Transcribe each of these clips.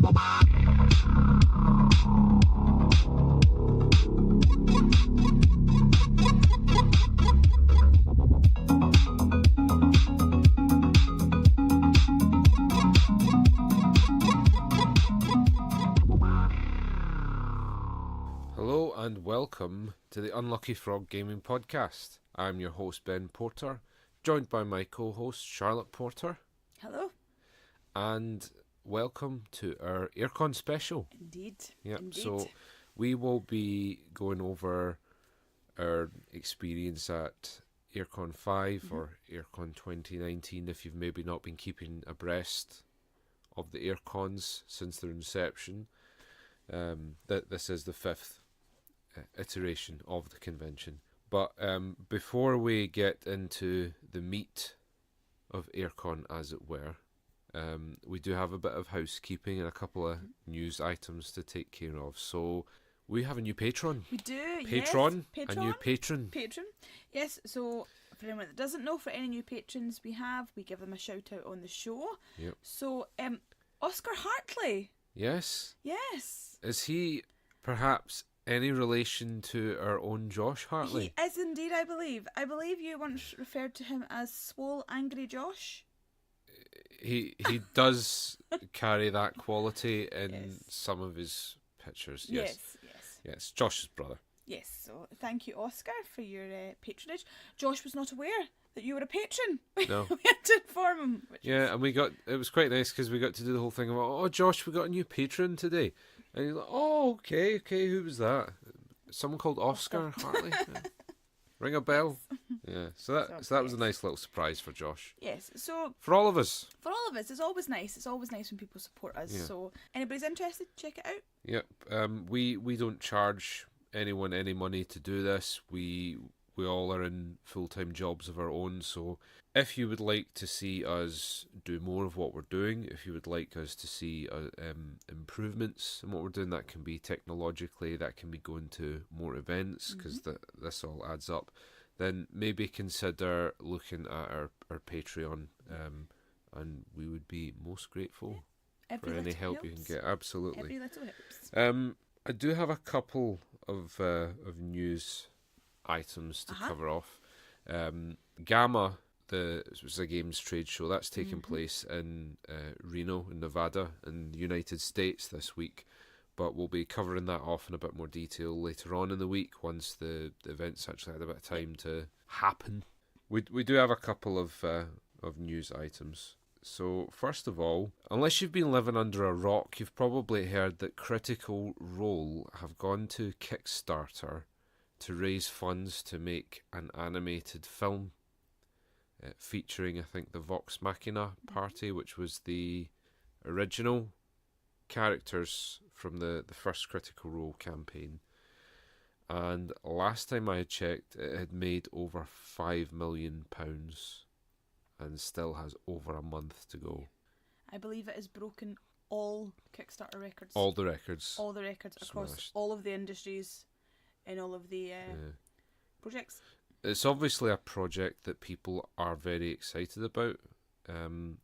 Hello and welcome to the Unlucky Frog Gaming Podcast. I'm your host Ben Porter, joined by my co-host Charlotte Porter. Hello. And welcome to our AireCon special. Indeed. Yep. Indeed. So we will be going over our experience at AireCon 5 or AireCon 2019 if you've maybe not been keeping abreast of the AireCons since their inception. This is the fifth iteration of the convention. But before we get into the meat of AireCon, as it were, we do have a bit of housekeeping and a couple of news items to take care of. So we have a new patron. We do, Patron, yes. a new patron. Patron. Yes, so for anyone that doesn't know, for any new patrons we give them a shout out on the show. Yep. So, Oscar Hartley. Yes. Yes. Is he perhaps any relation to our own Josh Hartley? He is indeed, I believe. I believe you once referred to him as Swole Angry Josh. He does carry that quality in Yes. some of his pictures. Yes. Yes, Josh's brother. Yes, so thank you, Oscar, for your patronage. Josh was not aware that you were a patron. No. We had to inform him. And it was quite nice because we got to do the whole thing about, oh, Josh, we got a new patron today. And he's like, oh, okay, who was that? Someone called Oscar Hartley? Yeah. Ring a bell? Yeah, so that was a nice little surprise for Josh. Yes, so For all of us. for all of us, it's always nice. It's always nice when people support us. Yeah. So anybody's interested, check it out. Yep. We don't charge anyone any money to do this. We all are in full-time jobs of our own, so if you would like to see us do more of what we're doing, if you would like us to see improvements in what we're doing, that can be technologically, that can be going to more events, because this all adds up, then maybe consider looking at our Patreon, and we would be most grateful for any help you can get. Absolutely. Every little helps. I do have a couple of news items to cover off. Gamma, it was a games trade show that's taking place in Reno, in Nevada, in the United States this week. But we'll be covering that off in a bit more detail later on in the week once the event's actually had a bit of time to happen. We do have a couple of news items. So, first of all, unless you've been living under a rock, you've probably heard that Critical Role have gone to Kickstarter to raise funds to make an animated film featuring, I think, the Vox Machina party, which was the original characters from the first Critical Role campaign. And last time I had checked, it had made over £5 million and still has over a month to go. I believe it has broken all Kickstarter records. All the records. All the records across Smashed. all of the industries and all of the projects. It's obviously a project that people are very excited about, and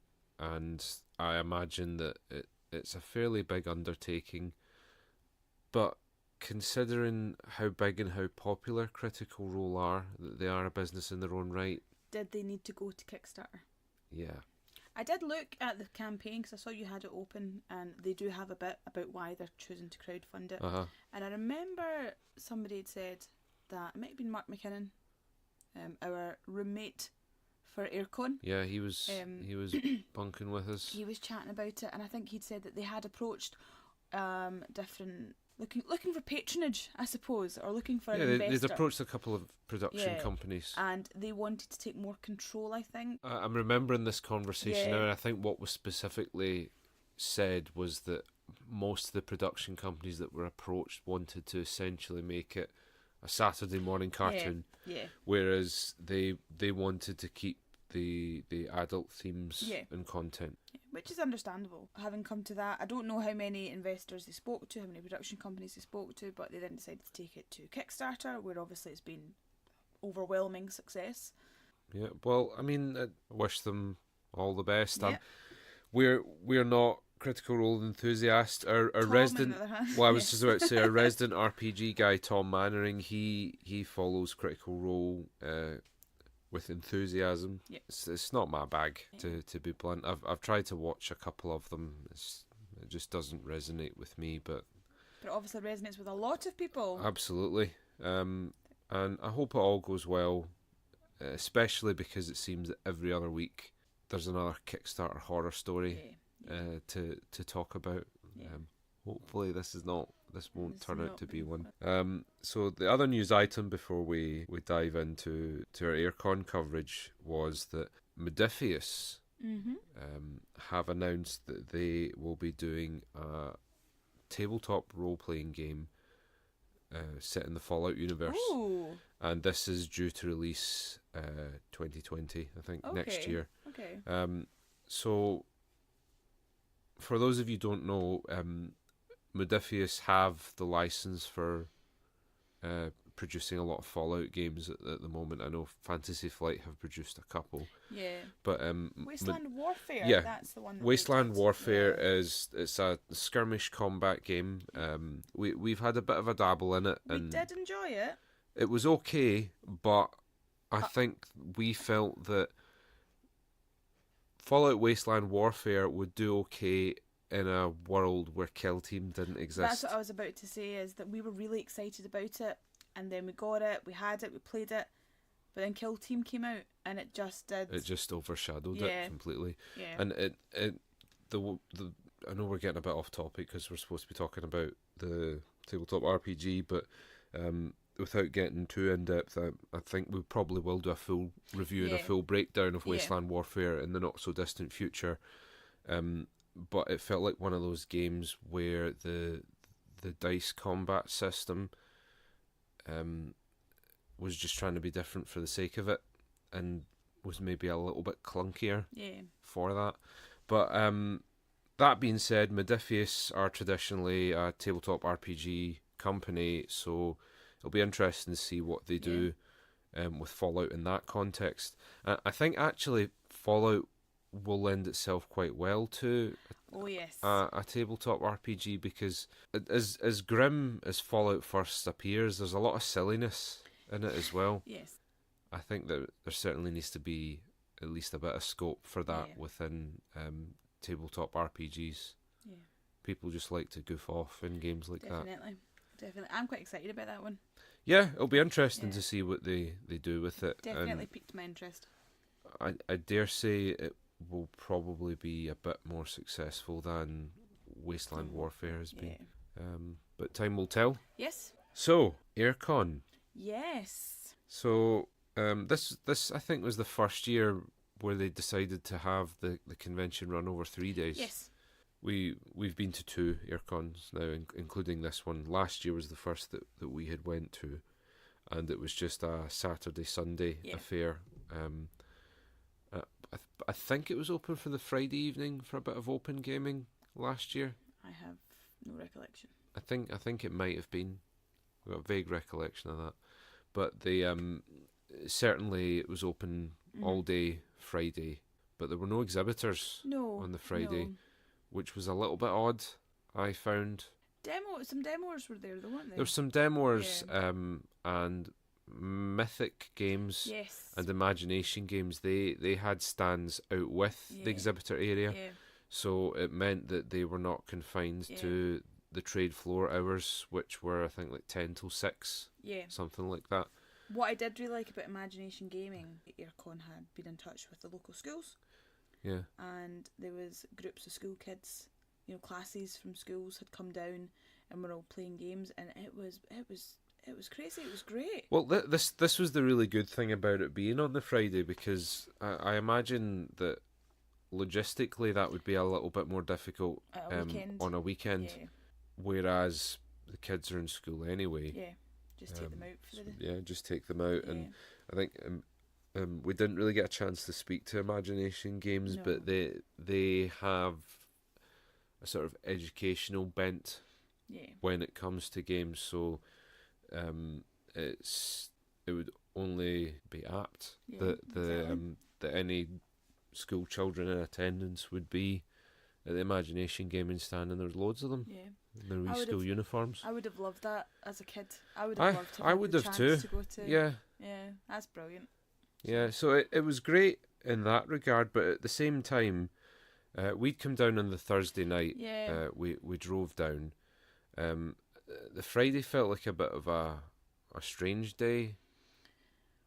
I imagine that it's a fairly big undertaking, but considering how big and how popular Critical Role are, that they are a business in their own right. Did they need to go to Kickstarter? Yeah. I did look at the campaign because I saw you had it open, and they do have a bit about why they're choosing to crowdfund it. And I remember somebody had said that, it might have been Mark McKinnon, our roommate for AireCon. Yeah, he was bunking with us. He was chatting about it, and I think he'd said that they had approached different looking for patronage, I suppose, or looking for an investor. They'd approached a couple of production companies, and they wanted to take more control, I think. I'm remembering this conversation now, and I think what was specifically said was that most of the production companies that were approached wanted to essentially make it a Saturday morning cartoon, whereas they wanted to keep the adult themes and content. Which is understandable. Having come to that, I don't know how many investors they spoke to, how many production companies they spoke to, but they then decided to take it to Kickstarter, where obviously it's been overwhelming success. Yeah, well, I mean, I wish them all the best. We're not Critical Role enthusiast. Our Tom, resident. on the other hand. Well, I was just about to say our resident RPG guy, Tom Mannering. He follows Critical Role with enthusiasm. Yep. It's not my bag, to be blunt. I've tried to watch a couple of them. It just doesn't resonate with me, but it obviously resonates with a lot of people. Absolutely. And I hope it all goes well, especially because it seems that every other week there's another Kickstarter horror story to talk about. Yeah. Hopefully this won't turn out to be one. So the other news item before we dive into our AireCon coverage was that Modiphius have announced that they will be doing a tabletop role-playing game set in the Fallout universe. Ooh. And this is due to release 2020, I think, next year. Okay. So for those of you who don't know, Modiphius have the license for producing a lot of Fallout games at the moment. I know Fantasy Flight have produced a couple. Yeah. But Wasteland Warfare, yeah, that's the one. That Wasteland Warfare it's a skirmish combat game. We've had a bit of a dabble in it. We did enjoy it. It was okay, but I think we felt that Fallout Wasteland Warfare would do okay in a world where Kill Team didn't exist. That's what I was about to say, is that we were really excited about it, and then we got it, we had it, we played it, but then Kill Team came out, and it just did. It just overshadowed it completely. Yeah. And I know we're getting a bit off topic because we're supposed to be talking about the tabletop RPG, but without getting too in depth, I think we probably will do a full review and a full breakdown of Wasteland Warfare in the not so distant future. But it felt like one of those games where the dice combat system was just trying to be different for the sake of it, and was maybe a little bit clunkier for that. But that being said, Modiphius are traditionally a tabletop RPG company, so it'll be interesting to see what they do with Fallout in that context. I think actually Fallout will lend itself quite well to a tabletop RPG, because as grim as Fallout first appears, there's a lot of silliness in it as well. Yes. I think that there certainly needs to be at least a bit of scope for that within tabletop RPGs. Yeah. People just like to goof off in games like that. Definitely. I'm quite excited about that one. Yeah, it'll be interesting to see what they do with it. Definitely piqued my interest. I dare say it will probably be a bit more successful than Wasteland Warfare has been. But time will tell. Yes. So, AireCon. Yes. So, this I think was the first year where they decided to have the convention run over 3 days. Yes. We've been to 2 AireCons now, including this one. Last year was the first that we had went to, and it was just a Saturday-Sunday affair. I think it was open for the Friday evening for a bit of open gaming last year. I have no recollection. I think it might have been. I've got a vague recollection of that. But they certainly it was open all day Friday, but there were no exhibitors on the Friday, which was a little bit odd, I found. Some demos were there, though, weren't they? There were some demos and Mythic games and Imagination games. They had stands out with the exhibitor area, so it meant that they were not confined to the trade floor hours, which were I think like 10 till 6, something like that. What I did really like about Imagination Gaming, AireCon had been in touch with the local schools. Yeah. And there was groups of school kids, classes from schools had come down and were all playing games, and it was crazy. It was great. Well, this was the really good thing about it being on the Friday, because I imagine that logistically that would be a little bit more difficult on a weekend, whereas the kids are in school anyway. Yeah, just take them out. Just take them out, and I think we didn't really get a chance to speak to Imagination Games, but they have a sort of educational bent when it comes to games, so it would only be apt that any school children in attendance would be at the Imagination Gaming stand, and there's loads of them. Yeah. In their wee school uniforms. I would have loved that as a kid. I would have loved to I have would the have chance too. to go to. Yeah. Yeah, that's brilliant. Yeah, so it was great in that regard, but at the same time, we'd come down on the Thursday night. Yeah. We drove down. The Friday felt like a bit of a strange day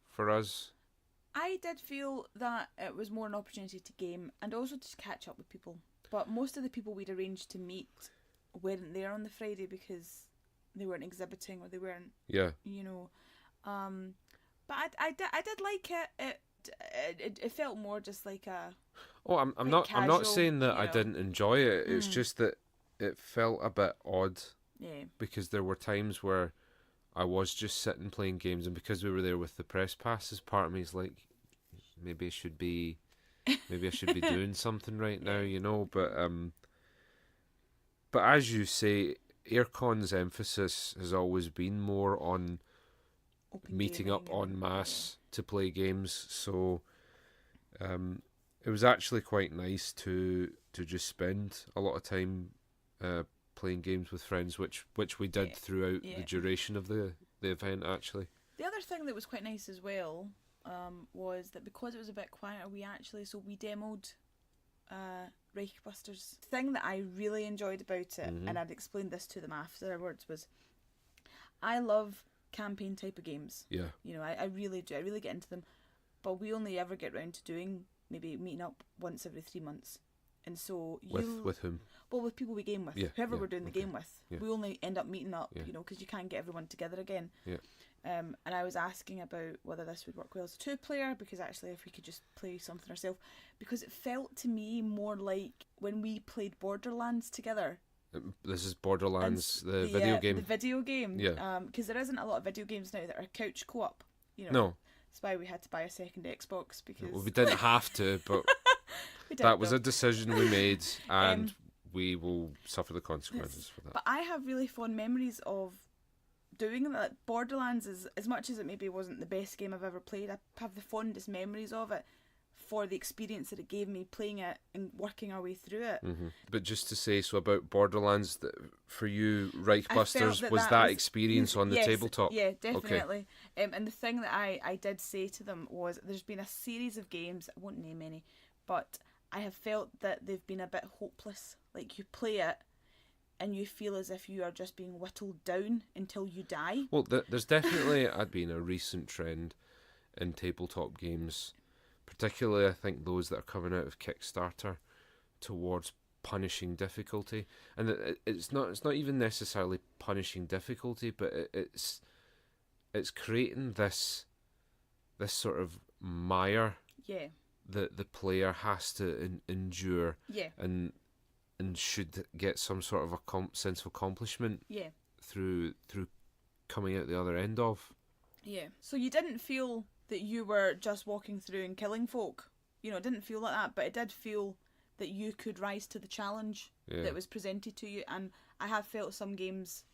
for us. I did feel that it was more an opportunity to game and also to catch up with people. But most of the people we'd arranged to meet weren't there on the Friday because they weren't exhibiting or they weren't. Yeah. You know, but I did like it. It felt more just like a. Oh, I'm not saying that I didn't enjoy it. It's just that it felt a bit odd. Yeah. Because there were times where I was just sitting playing games, and because we were there with the press passes, part of me is like, maybe I should be doing something right now, you know. But as you say, AireCon's emphasis has always been more on Open meeting up gaming en masse to play games. So it was actually quite nice to just spend a lot of time playing games with friends, which we did throughout the duration of the event, actually. The other thing that was quite nice as well was that because it was a bit quieter, we demoed Reichbusters. The thing that I really enjoyed about it, and I'd explained this to them afterwards, was I love campaign type of games. Yeah. You know, I really do. I really get into them. But we only ever get round to doing maybe meeting up once every 3 months. And so with whom? Well, with people we game with. Yeah, Whoever we're doing the game with. Yeah. We only end up meeting up, you know, because you can't get everyone together again. Yeah. And I was asking about whether this would work well as a 2-player, because actually if we could just play something ourselves, because it felt to me more like when we played Borderlands together. This is Borderlands, the video game. The video game. Yeah. Because there isn't a lot of video games now that are couch co-op. You know. No. That's why we had to buy a second Xbox, because... Well, we didn't have to, but that was a decision we made, and we will suffer the consequences for that. But I have really fond memories of doing that. Like Borderlands, is as much as it maybe wasn't the best game I've ever played, I have the fondest memories of it for the experience that it gave me playing it and working our way through it. But just to say, so about Borderlands, for you, Reichbusters was that experience on the tabletop? Yeah, definitely. Okay. And the thing that I did say to them was, there's been a series of games, I won't name any, but I have felt that they've been a bit hopeless. Like, you play it and you feel as if you are just being whittled down until you die. Well, there's definitely been a recent trend in tabletop games, particularly I think those that are coming out of Kickstarter, towards punishing difficulty. And it's not even necessarily punishing difficulty, but it's creating this sort of mire that the player has to endure, and should get some sort of a sense of accomplishment through coming out the other end of. Yeah. So you didn't feel that you were just walking through and killing folk. You know, it didn't feel like that, but it did feel that you could rise to the challenge that was presented to you. And I have felt some games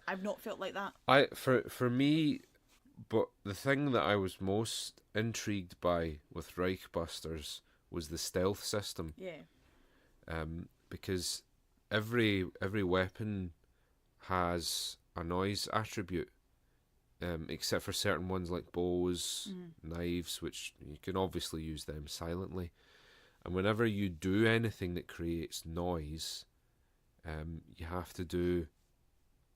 I've not felt like that. For me, but the thing that I was most intrigued by with Reichbusters was the stealth system. Yeah. Because every weapon has a noise attribute. Except for certain ones like bows, knives, which you can obviously use them silently. And whenever you do anything that creates noise, you have to do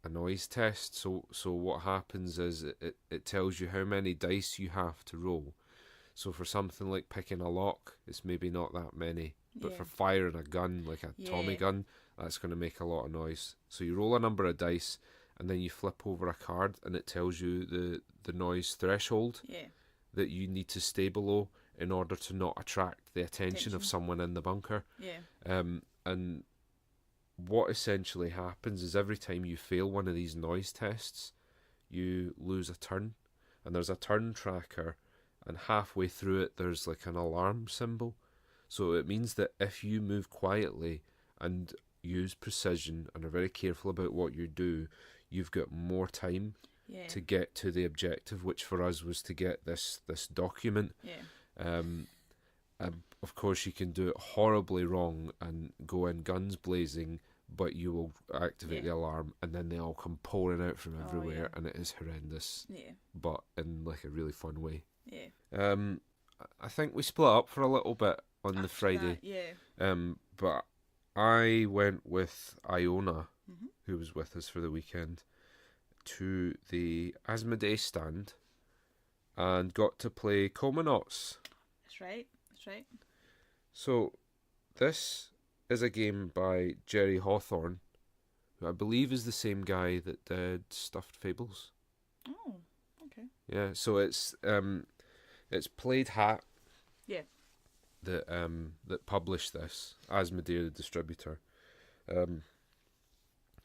a noise test. So what happens is it tells you how many dice you have to roll. So for something like picking a lock, it's maybe not that many. But for firing a gun, like a Tommy gun, that's going to make a lot of noise. So you roll a number of dice, and then you flip over a card, and it tells you the noise threshold that you need to stay below in order to not attract the attention of someone in the bunker. Yeah. And what essentially happens is every time you fail one of these noise tests, you lose a turn. And there's a turn tracker, and halfway through it there's like an alarm symbol. So it means that if you move quietly and use precision and are very careful about what you do, you've got more time to get to the objective, which for us was to get this document. Yeah. Of course, you can do it horribly wrong and go in guns blazing, but you will activate the alarm, and then they all come pouring out from everywhere, and it is horrendous. Yeah. But in like a really fun way. Yeah. I think we split up for a little bit on the Friday. But I went with Iona, who was with us for the weekend, to the Asmodee stand, and got to play Comanauts. That's right. So, this is a game by Jerry Hawthorne, who I believe is the same guy that did Stuffed Fables. Oh, okay. Yeah, so it's Plaid Hat. Yeah. That published this, Asmodee, the distributor. And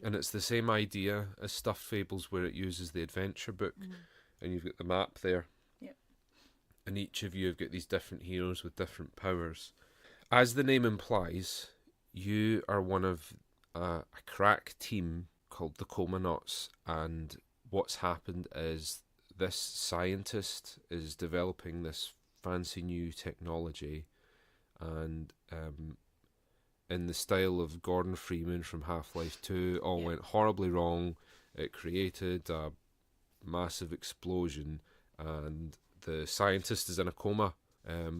it's the same idea as Stuffed Fables, where it uses the adventure book, and you've got the map there. Yep. And each of you have got these different heroes with different powers. As the name implies, you are one of a crack team called the Comanauts, and what's happened is this scientist is developing this fancy new technology, and in the style of Gordon Freeman from Half-Life 2, all went horribly wrong. It created a massive explosion, and the scientist is in a coma.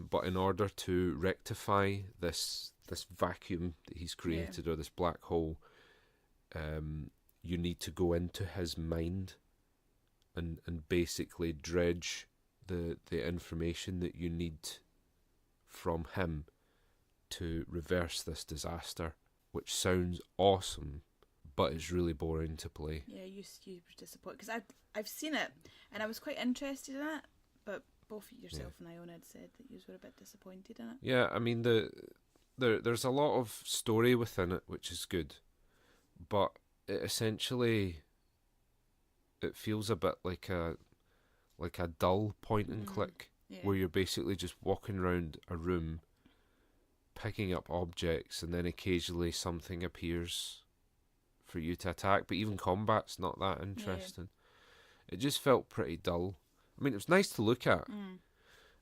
But in order to rectify this vacuum that he's created, or this black hole, you need to go into his mind and basically dredge the information that you need from him to reverse this disaster, which sounds awesome, but it's really boring to play. Yeah, you were disappointed, because I've seen it and I was quite interested in it, but both yourself and Iona had said that you were a bit disappointed in it. Yeah, I mean there's a lot of story within it, which is good, but it feels a bit like a dull point and click, where you're basically just walking around a room, picking up objects, and then occasionally something appears for you to attack, but even combat's not that interesting. It just felt pretty dull. I mean, it was nice to look at,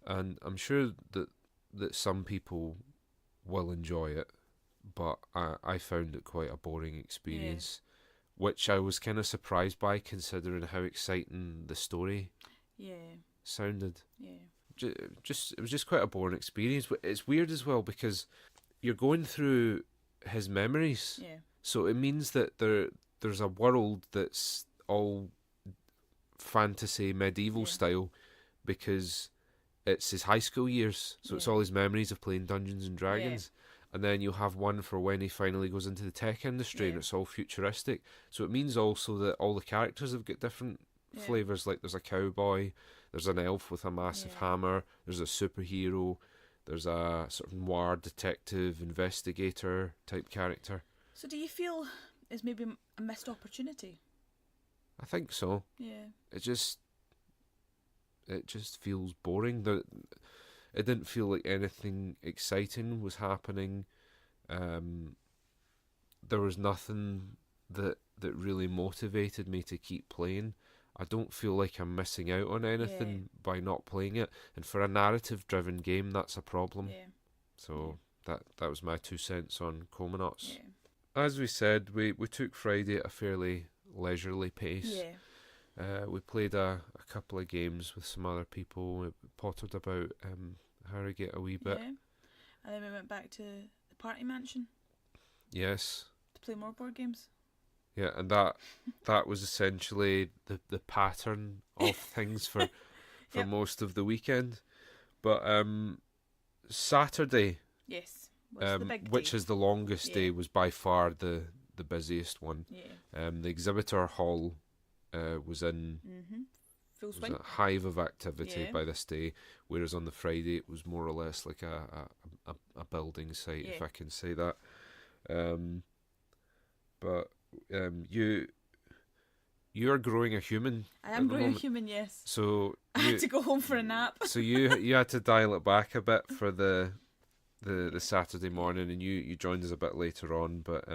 and I'm sure that some people will enjoy it, but I found it quite a boring experience, which I was kind of surprised by, considering how exciting the story sounded. It was just quite a boring experience. But it's weird as well, because you're going through his memories, so it means that there's a world that's all fantasy medieval style, because it's his high school years, so it's all his memories of playing Dungeons and Dragons. And then you'll have one for when he finally goes into the tech industry, and it's all futuristic. So it means also that all the characters have got different flavours. Like there's a cowboy, there's an elf with a massive hammer, there's a superhero, there's a sort of noir detective investigator type character. So do you feel it's maybe a missed opportunity? I think so. Yeah. It just feels boring. It didn't feel like anything exciting was happening. There was nothing that really motivated me to keep playing. I don't feel like I'm missing out on anything by not playing it. And for a narrative-driven game, that's a problem. Yeah. So that was my 2 cents on Comanauts. Yeah. As we said, we took Friday at a fairly leisurely pace. Yeah. We played a couple of games with some other people. We pottered about Harrogate a wee bit. Yeah. And then we went back to the party mansion. Yes. To play more board games. Yeah, and that was essentially the pattern of things for most of the weekend. But Saturday, yes, was the big which day. is the longest day, was by far the busiest one. Yeah. The exhibitor hall was in full swing. Was a hive of activity by this day, whereas on the Friday it was more or less like a building site, if I can say that. But you're growing a human. I am growing a human, yes. So I had to go home for a nap. So you had to dial it back a bit for the Saturday morning, and you joined us a bit later on. But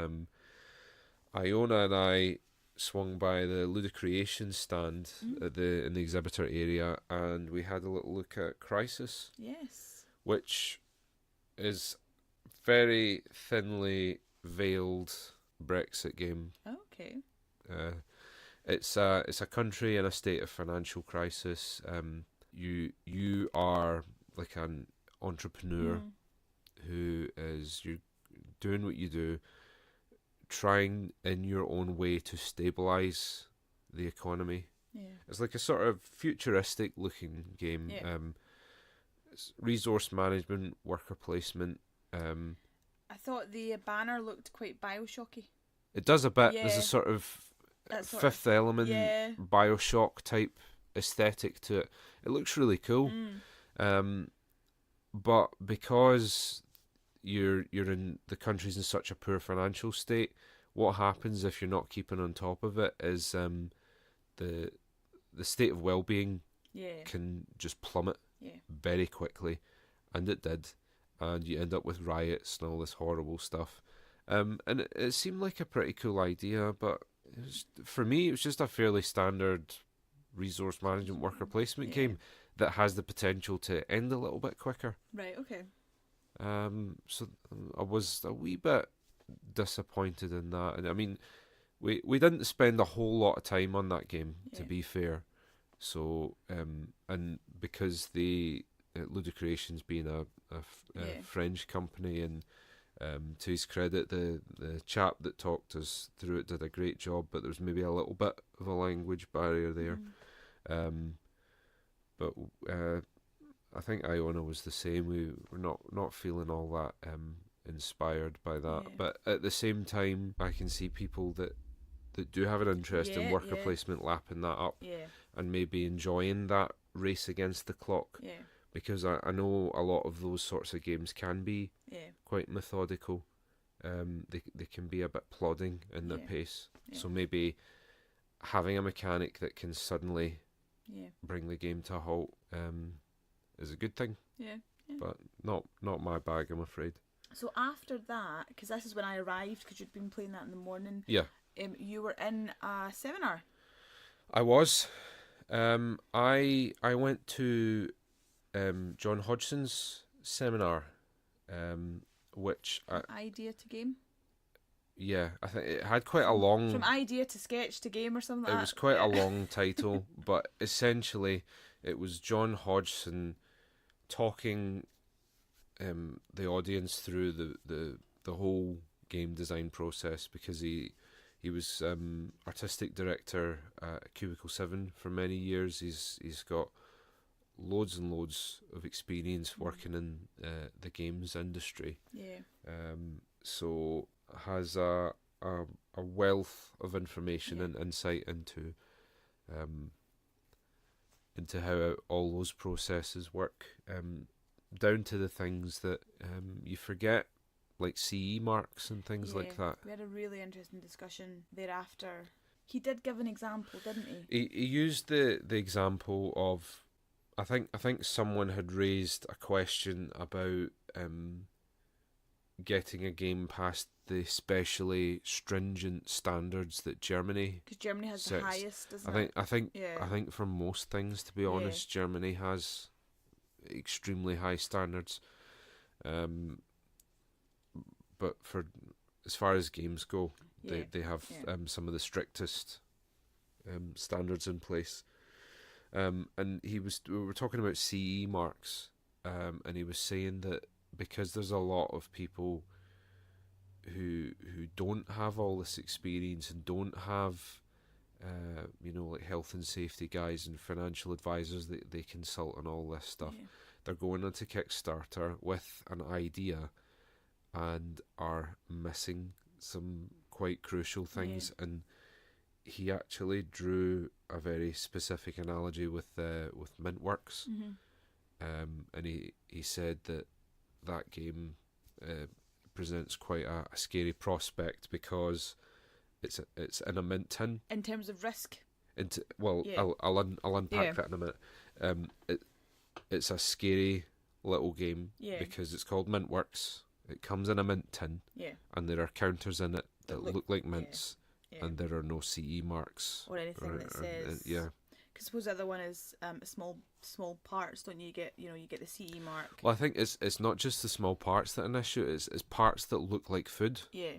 Iona and I swung by the Ludicreations stand in the exhibitor area, and we had a little look at Crisis. Yes. Which is very thinly veiled Brexit game. Okay. It's a country in a state of financial crisis. You are like an entrepreneur who is you doing what you do, trying in your own way to stabilize the economy. Yeah. It's like a sort of futuristic looking game. Yeah. It's resource management, worker placement. I thought the banner looked quite Bioshocky. It does a bit. Yeah. There's a sort of That sort Fifth Element, yeah. Bioshock type aesthetic to it. It looks really cool. But because you're in the country's in such a poor financial state, what happens if you're not keeping on top of it is the state of well-being can just plummet very quickly, and it did, and you end up with riots and all this horrible stuff. And it seemed like a pretty cool idea, but for me it was just a fairly standard resource management worker placement game that has the potential to end a little bit quicker. Right, okay. So I was a wee bit disappointed in that. And I mean, we didn't spend a whole lot of time on that game, to be fair. So, and because the Ludicreations being a French company, and to his credit, the chap that talked us through it did a great job, but there was maybe a little bit of a language barrier there. But I think Iona was the same. We were not feeling all that inspired by that. But at the same time, I can see people that do have an interest in worker placement lapping that up and maybe enjoying that race against the clock. Because I know a lot of those sorts of games can be quite methodical. They can be a bit plodding in their pace. So maybe having a mechanic that can suddenly bring the game to a halt is a good thing. But not my bag, I'm afraid. So after that, because this is when I arrived, because you'd been playing that in the morning. You were in a seminar. I was. I went to Jon Hodgson's seminar, which idea to game. Yeah, I think it had quite a long... From idea to sketch to game or something like that. It was quite a long title, but essentially it was Jon Hodgson talking the audience through the whole game design process, because he was artistic director at Cubicle 7 for many years. He's got loads and loads of experience working in the games industry. So has a wealth of information and insight into how all those processes work, down to the things that you forget, like CE marks and things like that. We had a really interesting discussion thereafter. He did give an example, didn't he? He used the example of, I think someone had raised a question about getting a game past the especially stringent standards that Germany, because Germany has sets. The highest, doesn't it? I think for most things, to be honest, Germany has extremely high standards. But for as far as games go, they have some of the strictest standards in place. And we were talking about CE marks, and he was saying that because there's a lot of people who don't have all this experience and don't have like health and safety guys and financial advisors that they consult on all this stuff, they're going onto Kickstarter with an idea and are missing some quite crucial things. And he actually drew a very specific analogy with Mintworks, and he said that game presents quite a scary prospect, because it's in a mint tin. In terms of risk. I'll unpack that in a minute. It's a scary little game because it's called Mintworks. It comes in a mint tin, and there are counters in it that look like mints, and there are no CE marks or anything that says. Because suppose the other one is small parts, don't you? You get the CE mark. Well, I think it's not just the small parts that are an issue. It's parts that look like food. Yeah.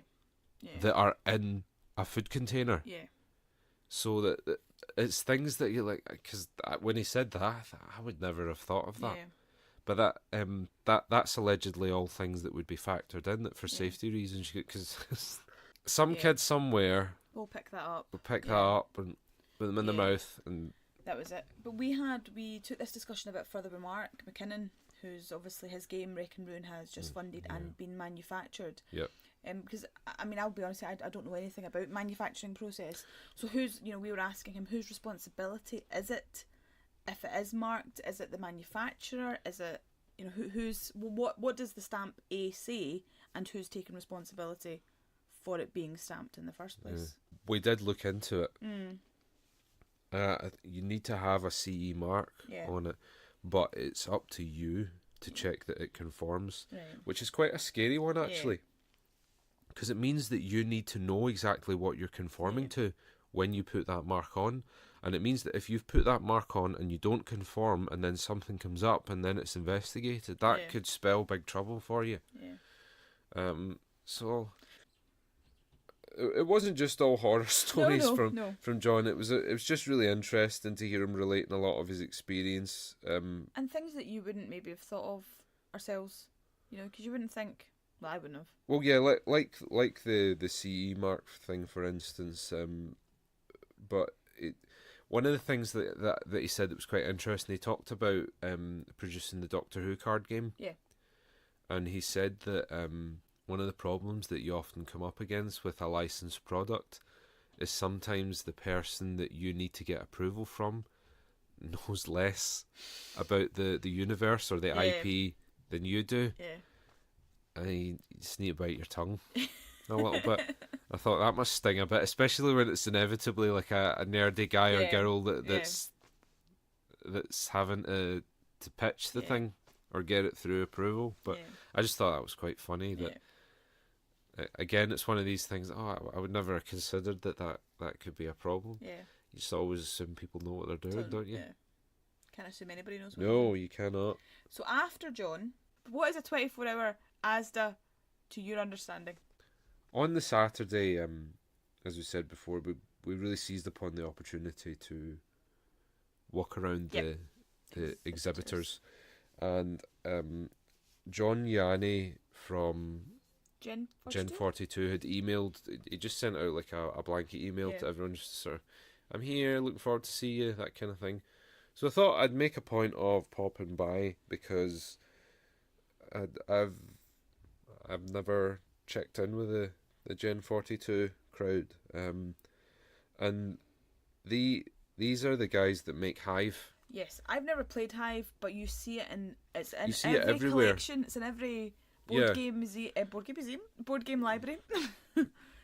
That are in a food container. Yeah. So that it's things that you like. Because when he said that, I thought, I would never have thought of that. Yeah. But that's allegedly all things that would be factored in that for safety reasons. Because some kid somewhere will pick that up. And put them in the mouth, and that was it. But we took this discussion a bit further with Mark McKinnon, who's obviously his game Wreck and Ruin has just funded and been manufactured. Yep. Because I mean, I'll be honest, I don't know anything about manufacturing process. So we were asking him whose responsibility is it? If it is marked, is it the manufacturer? Is it what does the stamp A say, and who's taking responsibility for it being stamped in the first place? We did look into it. You need to have a CE mark on it, but it's up to you to check that it conforms, which is quite a scary one actually, because it means that you need to know exactly what you're conforming to when you put that mark on. And it means that if you've put that mark on and you don't conform, and then something comes up and then it's investigated, that could spell big trouble for you. So it wasn't just all horror stories from Jon. It was just really interesting to hear him relating a lot of his experience. And things that you wouldn't maybe have thought of ourselves, because you wouldn't think. Well, I wouldn't have. Well, yeah, like the CE mark thing, for instance. But one of the things that he said that was quite interesting, he talked about producing the Doctor Who card game. Yeah. And he said that one of the problems that you often come up against with a licensed product is sometimes the person that you need to get approval from knows less about the universe or the IP than you do. Yeah. And you just need to bite your tongue a little bit. I thought that must sting a bit, especially when it's inevitably like a nerdy guy or girl that's having to pitch the thing or get it through approval. But I just thought that was quite funny. That again, it's one of these things. I would never have considered that could be a problem. Yeah, you just always assume people know what they're doing, don't you? Yeah. Can't assume anybody knows what they're doing. No, you cannot. So after Jon, what is a 24-hour ASDA to your understanding? On the Saturday, as we said before, we really seized upon the opportunity to walk around the exhibitors, and John Yanni from Gen 42 had emailed. He just sent out like a blanket email to everyone, just sort of, I'm here, looking forward to see you, that kind of thing. So I thought I'd make a point of popping by because I've never checked in with the Gen 42 crowd, and these are the guys that make Hive. Yes, I've never played Hive, but you see it it's in every everywhere. Collection. It's in every board game library.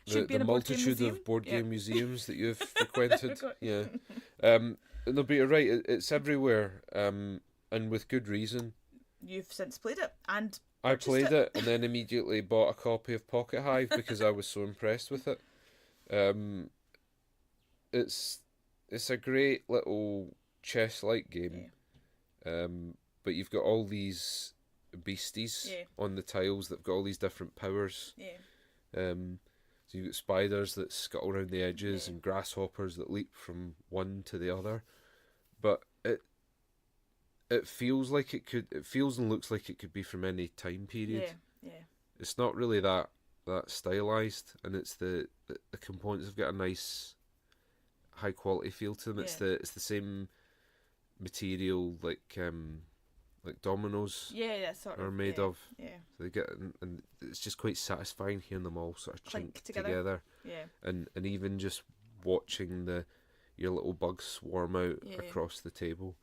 Should be in a multitude of board game museums that you've frequented. No, but you're right. It's everywhere, and with good reason. You've since played it, and I played it and then immediately bought a copy of Pocket Hive because I was so impressed with it. It's a great little chess-like game, but you've got all these beasties on the tiles that've got all these different powers. So you've got spiders that scuttle around the edges and grasshoppers that leap from one to the other, but it feels like it feels and looks like it could be from any time period. It's not really that stylized, and it's the components have got a nice high quality feel to them. It's the same material like dominoes are made of. So they get, and it's just quite satisfying hearing them all sort of chink together. And even just watching your little bugs swarm out across the table.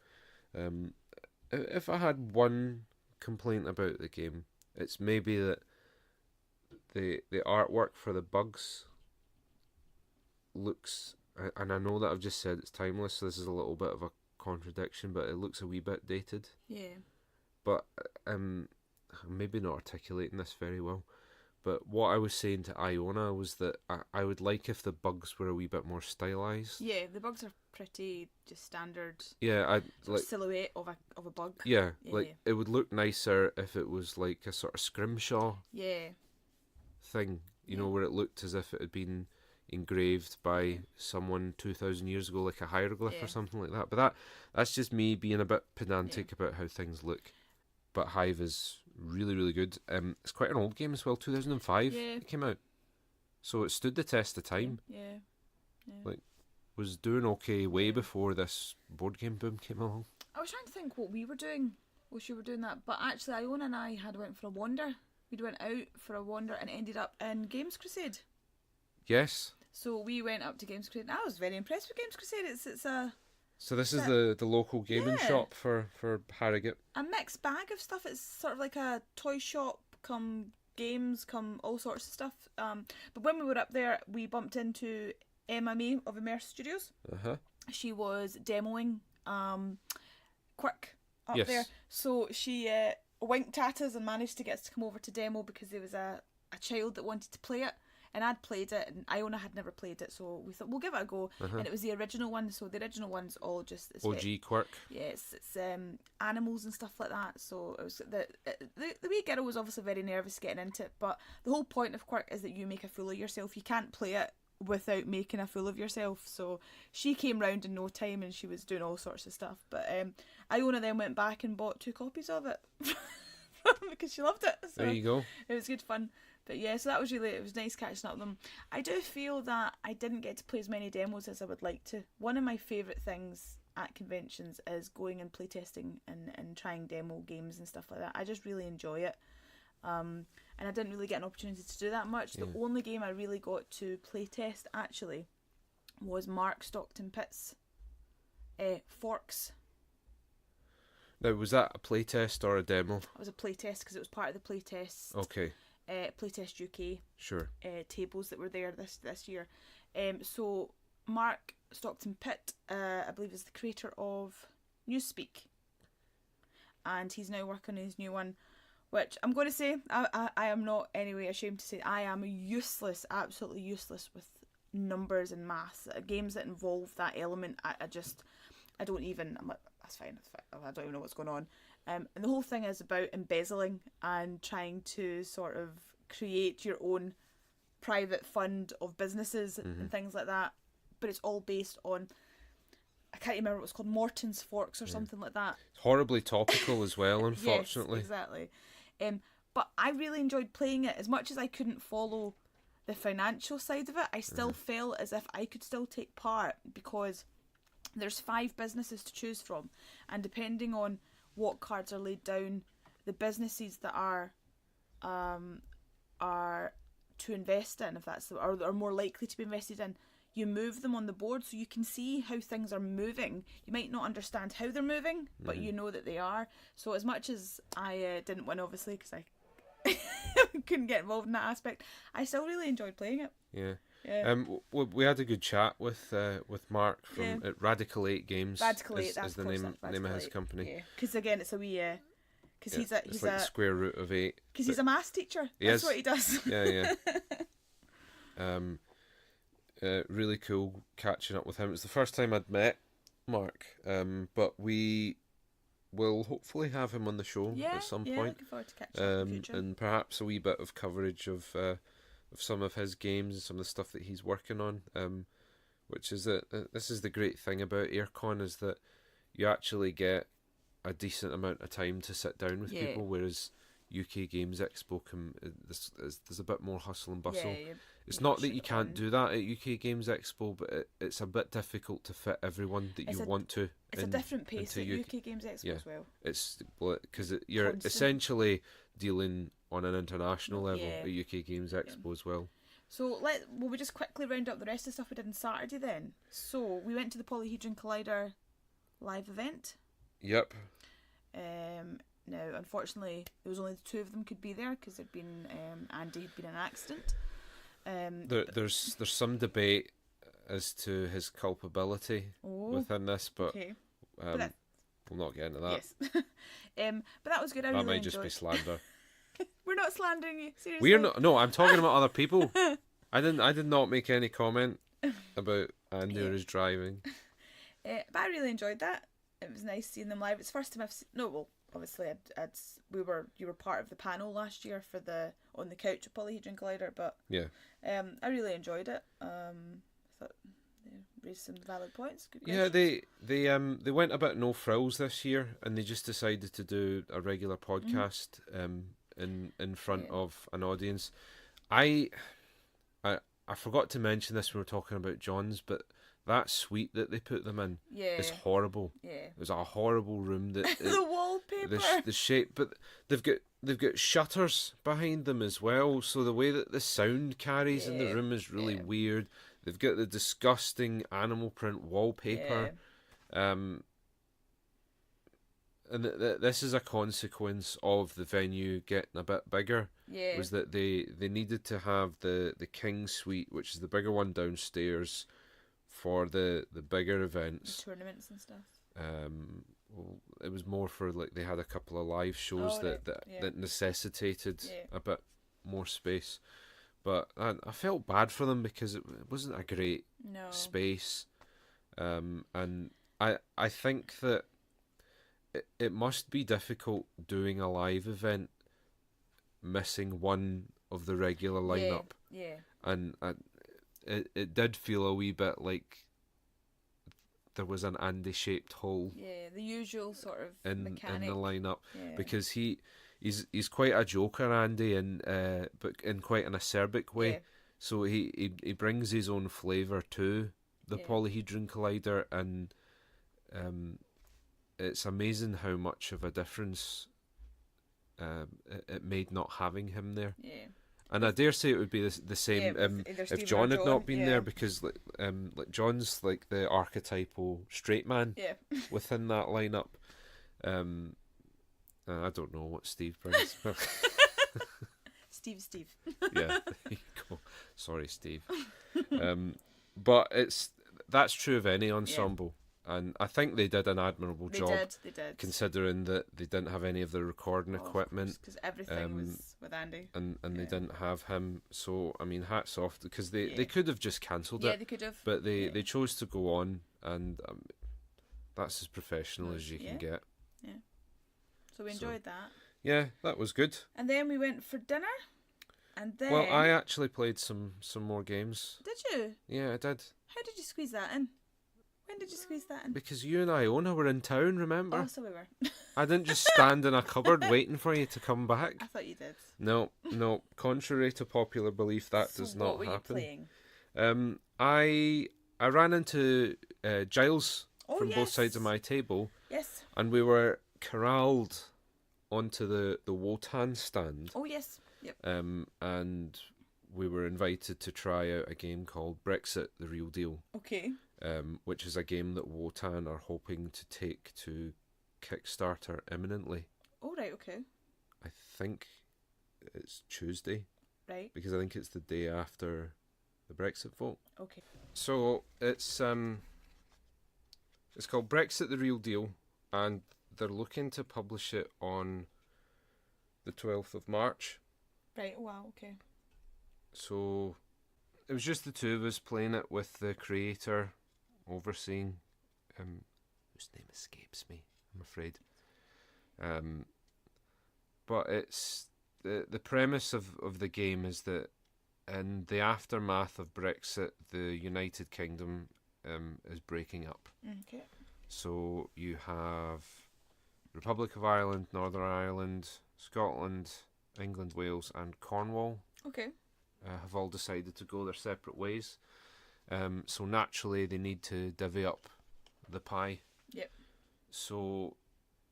If I had one complaint about the game, it's maybe that the artwork for the bugs looks, and I know that I've just said it's timeless, so this is a little bit of a contradiction, but it looks a wee bit dated. But I'm maybe not articulating this very well. But what I was saying to Iona was that I would like if the bugs were a wee bit more stylized. Yeah, the bugs are pretty just standard. Yeah, I like silhouette of a bug. Yeah, like it would look nicer if it was like a sort of scrimshaw. Yeah. Thing, you know, where it looked as if it had been engraved by someone 2,000 years ago, like a hieroglyph or something like that. But that's just me being a bit pedantic about how things look. But Hive is really, really good. It's quite an old game as well. 2005 it came out, so it stood the test of time. Yeah. Like, was doing okay way before this board game boom came along. I was trying to think what we were doing. Wish you were doing that, but actually, Iona and I had went for a wander. We went out for a wander and ended up in Games Crusade. Yes. So we went up to Games Crusade. And I was very impressed with Games Crusade. It's a. So this is the local gaming shop for Harrogate. A mixed bag of stuff. It's sort of like a toy shop, come games, come all sorts of stuff. But when we were up there, we bumped into Emma May of Emmerse Studios. She was demoing Quirk up there. So she winked at us and managed to get us to come over to demo because there was a child that wanted to play it. And I'd played it, and Iona had never played it, so we thought we'll give it a go. And it was the original one, so the original one's all just OG Quirk. Yeah, it's animals and stuff like that. So it was the wee girl was obviously very nervous getting into it, but the whole point of Quirk is that you make a fool of yourself. You can't play it without making a fool of yourself. So she came round in no time, and she was doing all sorts of stuff. But Iona then went back and bought 2 copies of it because she loved it. So there you go. It was good fun. But yeah, so that was it was nice catching up with them. I do feel that I didn't get to play as many demos as I would like to. One of my favourite things at conventions is going and playtesting and trying demo games and stuff like that. I just really enjoy it. And I didn't really get an opportunity to do that much. The only game I really got to playtest actually was Mark Stockton Pitt's Forks. Now, was that a playtest or a demo? It was a playtest because it was part of the playtest. Okay. Playtest UK tables that were there this year. So Mark Stockton Pitt, I believe, is the creator of Newspeak, and he's now working on his new one, which I'm going to say I am not anyway ashamed to say I am absolutely useless with numbers and maths. Games that involve that element, I don't even. I'm like, that's fine. I don't even know what's going on. And the whole thing is about embezzling and trying to sort of create your own private fund of businesses and things like that. But it's all based on, I can't remember what it's called, Morton's Forks or something like that. It's horribly topical as well, unfortunately. Yes, exactly. But I really enjoyed playing it. As much as I couldn't follow the financial side of it, I still felt as if I could still take part because there's 5 businesses to choose from. And depending on what cards are laid down, the businesses that are to invest in, if that's or are more likely to be invested in, you move them on the board so you can see how things are moving. You might not understand how they're moving, but you know that they are. So as much as I didn't win, obviously, because I couldn't get involved in that aspect, I still really enjoyed playing it. Yeah. We had a good chat with Mark from Radical 8 Games. Radical 8, is the name of his company. Yeah, because again, it's a wee. Because he's like the square root of 8. Because he's a maths teacher. That's what he does. Yeah. Really cool catching up with him. It was the first time I'd met Mark. But we will hopefully have him on the show at some point. Looking forward to catching up in the future. And perhaps a wee bit of coverage of some of his games and some of the stuff that he's working on, which is that this is the great thing about AireCon, is that you actually get a decent amount of time to sit down with people, whereas UK Games Expo there's a bit more hustle and bustle. It's not that you can't do that at UK Games Expo, but it's a bit difficult to fit everyone that you want to. It's a different pace at UK Games Expo as well. It's because you're essentially dealing on an international level at UK Games Expo as well. So will we just quickly round up the rest of the stuff we did on Saturday then? So we went to the Polyhedron Collider live event. Yep. Now, unfortunately, there was only the 2 of them could be there because there'd been Andy had been in an accident. There's some debate as to his culpability within this, but we'll not get into that. Yes. But that was good. I that really might just be slander. We're not slandering you. Seriously. We're not. No, I'm talking about other people. I did not make any comment about Andy or his driving. But I really enjoyed that. It was nice seeing them live. It's the first time I've seen. No, well, obviously, you were part of the panel last year for the On the Couch of Polyhedron Collider, but yeah, I really enjoyed it. I thought they raised some valid points. Good yeah, questions. they went a bit no frills this year, and they just decided to do a regular podcast in front of an audience. I forgot to mention this when we were talking about John's, but that suite that they put them in is horrible. Yeah, it was a horrible room. That the wallpaper, the shape, but they've got shutters behind them as well, so the way that the sound carries in the room is really weird. They've got the disgusting animal print wallpaper, and this is a consequence of the venue getting a bit bigger. Yeah, was that they needed to have the King Suite, which is the bigger one downstairs, for the bigger events, the tournaments and stuff. Well, it was more for like they had a couple of live shows that necessitated a bit more space. But I felt bad for them because it wasn't a great space, and I think that it must be difficult doing a live event missing one of the regular lineup. Yeah. And it did feel a wee bit like there was an Andy-shaped hole. Yeah, the usual sort of in mechanic. the lineup, because he's quite a joker, Andy, but in quite an acerbic way. Yeah. So he brings his own flavour to the Polyhedron Collider, and it's amazing how much of a difference it made not having him there. Yeah. And I dare say it would be the same if John had not been there, because like John's like the archetypal straight man within that lineup. I don't know what Steve brings. Steve. Yeah, there you go. Sorry, Steve. But that's true of any ensemble. And I think they did an admirable job. They did. Considering that they didn't have any of the recording equipment. Because everything was with Andy. And they didn't have him. So, I mean, hats off. Because they could have just cancelled it. Yeah, they could have. But they chose to go on. And that's as professional as you can get. Yeah. So we enjoyed that. Yeah, that was good. And then we went for dinner. And then... Well, I actually played some more games. Did you? Yeah, I did. How did you squeeze that in? When did you squeeze that in? Because you and Iona were in town, remember? Oh, so we were. I didn't just stand in a cupboard waiting for you to come back. I thought you did. No. Contrary to popular belief, that does not happen. What were you playing? I ran into Giles from both sides of my table. Yes. And we were corralled onto the Wotan stand. Oh, yes. Yep. And we were invited to try out a game called Brexit, the Real Deal. Okay. Which is a game that Wotan are hoping to take to Kickstarter imminently. Oh, right, okay. I think it's Tuesday. Right. Because I think it's the day after the Brexit vote. Okay. So it's called Brexit, the Real Deal, and they're looking to publish it on the 12th of March. Right, wow, okay. So it was just the two of us playing it with the creator overseeing, whose name escapes me, I'm afraid. But it's the premise of the game is that in the aftermath of Brexit, the United Kingdom is breaking up. Okay. So you have Republic of Ireland, Northern Ireland, Scotland, England, Wales, and Cornwall. Okay. Have all decided to go their separate ways. So naturally they need to divvy up the pie. Yep. So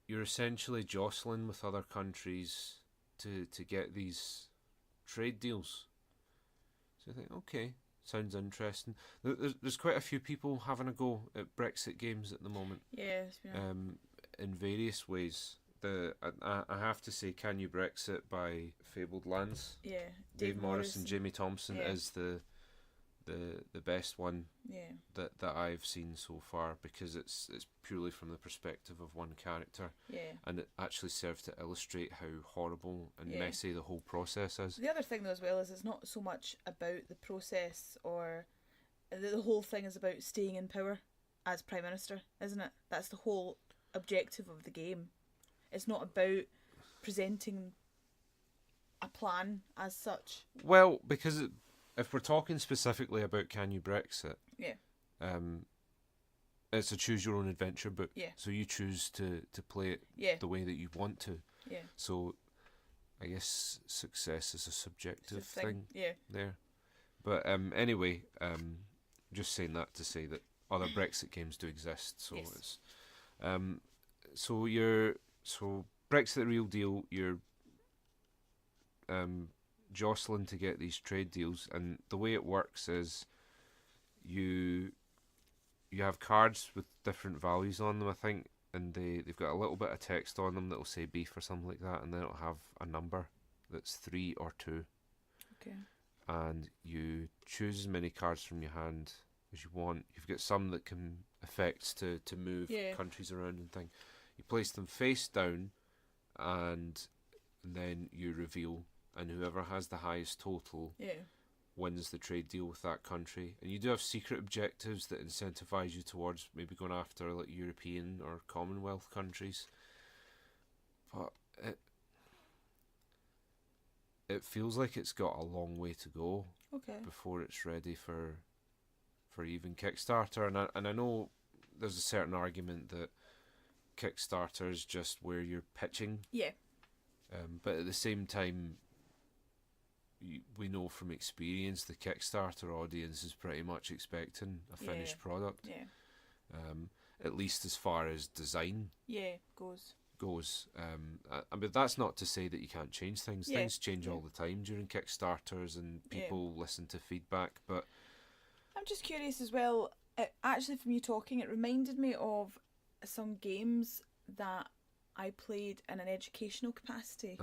you're essentially jostling with other countries to get these trade deals. So I think, okay, sounds interesting. There's quite a few people having a go at Brexit games at the moment. Yes. Yeah. In various ways. I have to say, Can You Brexit by Fabled Lands? Yeah. Dave Morris and Jamie Thompson is the the best one Yeah. that I've seen so far, because it's purely from the perspective of one character. Yeah. And it actually serves to illustrate how horrible and messy the whole process is. The other thing though as well is it's not so much about the process, or the whole thing is about staying in power as Prime Minister, isn't it? That's the whole objective of the game. It's not about presenting a plan as such. Well, because if we're talking specifically about Can You Brexit, it's a choose your own adventure book. Yeah. So you choose to play it the way that you want to. Yeah. So I guess success is a subjective thing. Yeah. There. But anyway, just saying that to say that other Brexit games do exist. So it's so Brexit the real deal. You're jostling to get these trade deals, and the way it works is you have cards with different values on them, I think, and they've got a little bit of text on them that'll say beef or something like that, and then it'll have a number that's 3 or 2. Okay. And you choose as many cards from your hand as you want. You've got some that can effects to move countries around and things. You place them face down, and then you reveal, and whoever has the highest total wins the trade deal with that country. And you do have secret objectives that incentivize you towards maybe going after like European or Commonwealth countries. But it feels like it's got a long way to go before it's ready for even Kickstarter. And I know there's a certain argument that Kickstarter is just where you're pitching. Yeah. But at the same time, we know from experience the Kickstarter audience is pretty much expecting a finished product. Yeah. At least as far as design goes. I mean, that's not to say that you can't change things. Things change all the time during Kickstarters, and people listen to feedback. But I'm just curious as well. Actually, from you talking, it reminded me of some games that I played in an educational capacity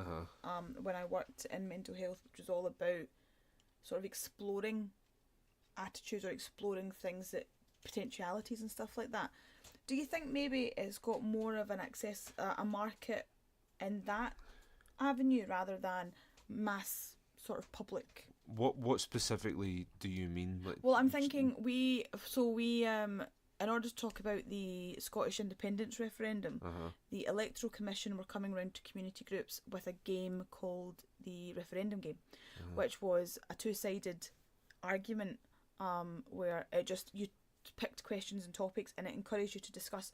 when I worked in mental health, which was all about sort of exploring attitudes or exploring things, that potentialities and stuff like that. Do you think maybe it's got more of an a market in that avenue rather than mass sort of public? What specifically do you mean? Like, well, I'm thinking we in order to talk about the Scottish independence referendum, the Electoral Commission were coming round to community groups with a game called the Referendum Game, which was a two-sided argument where you picked questions and topics, and it encouraged you to discuss,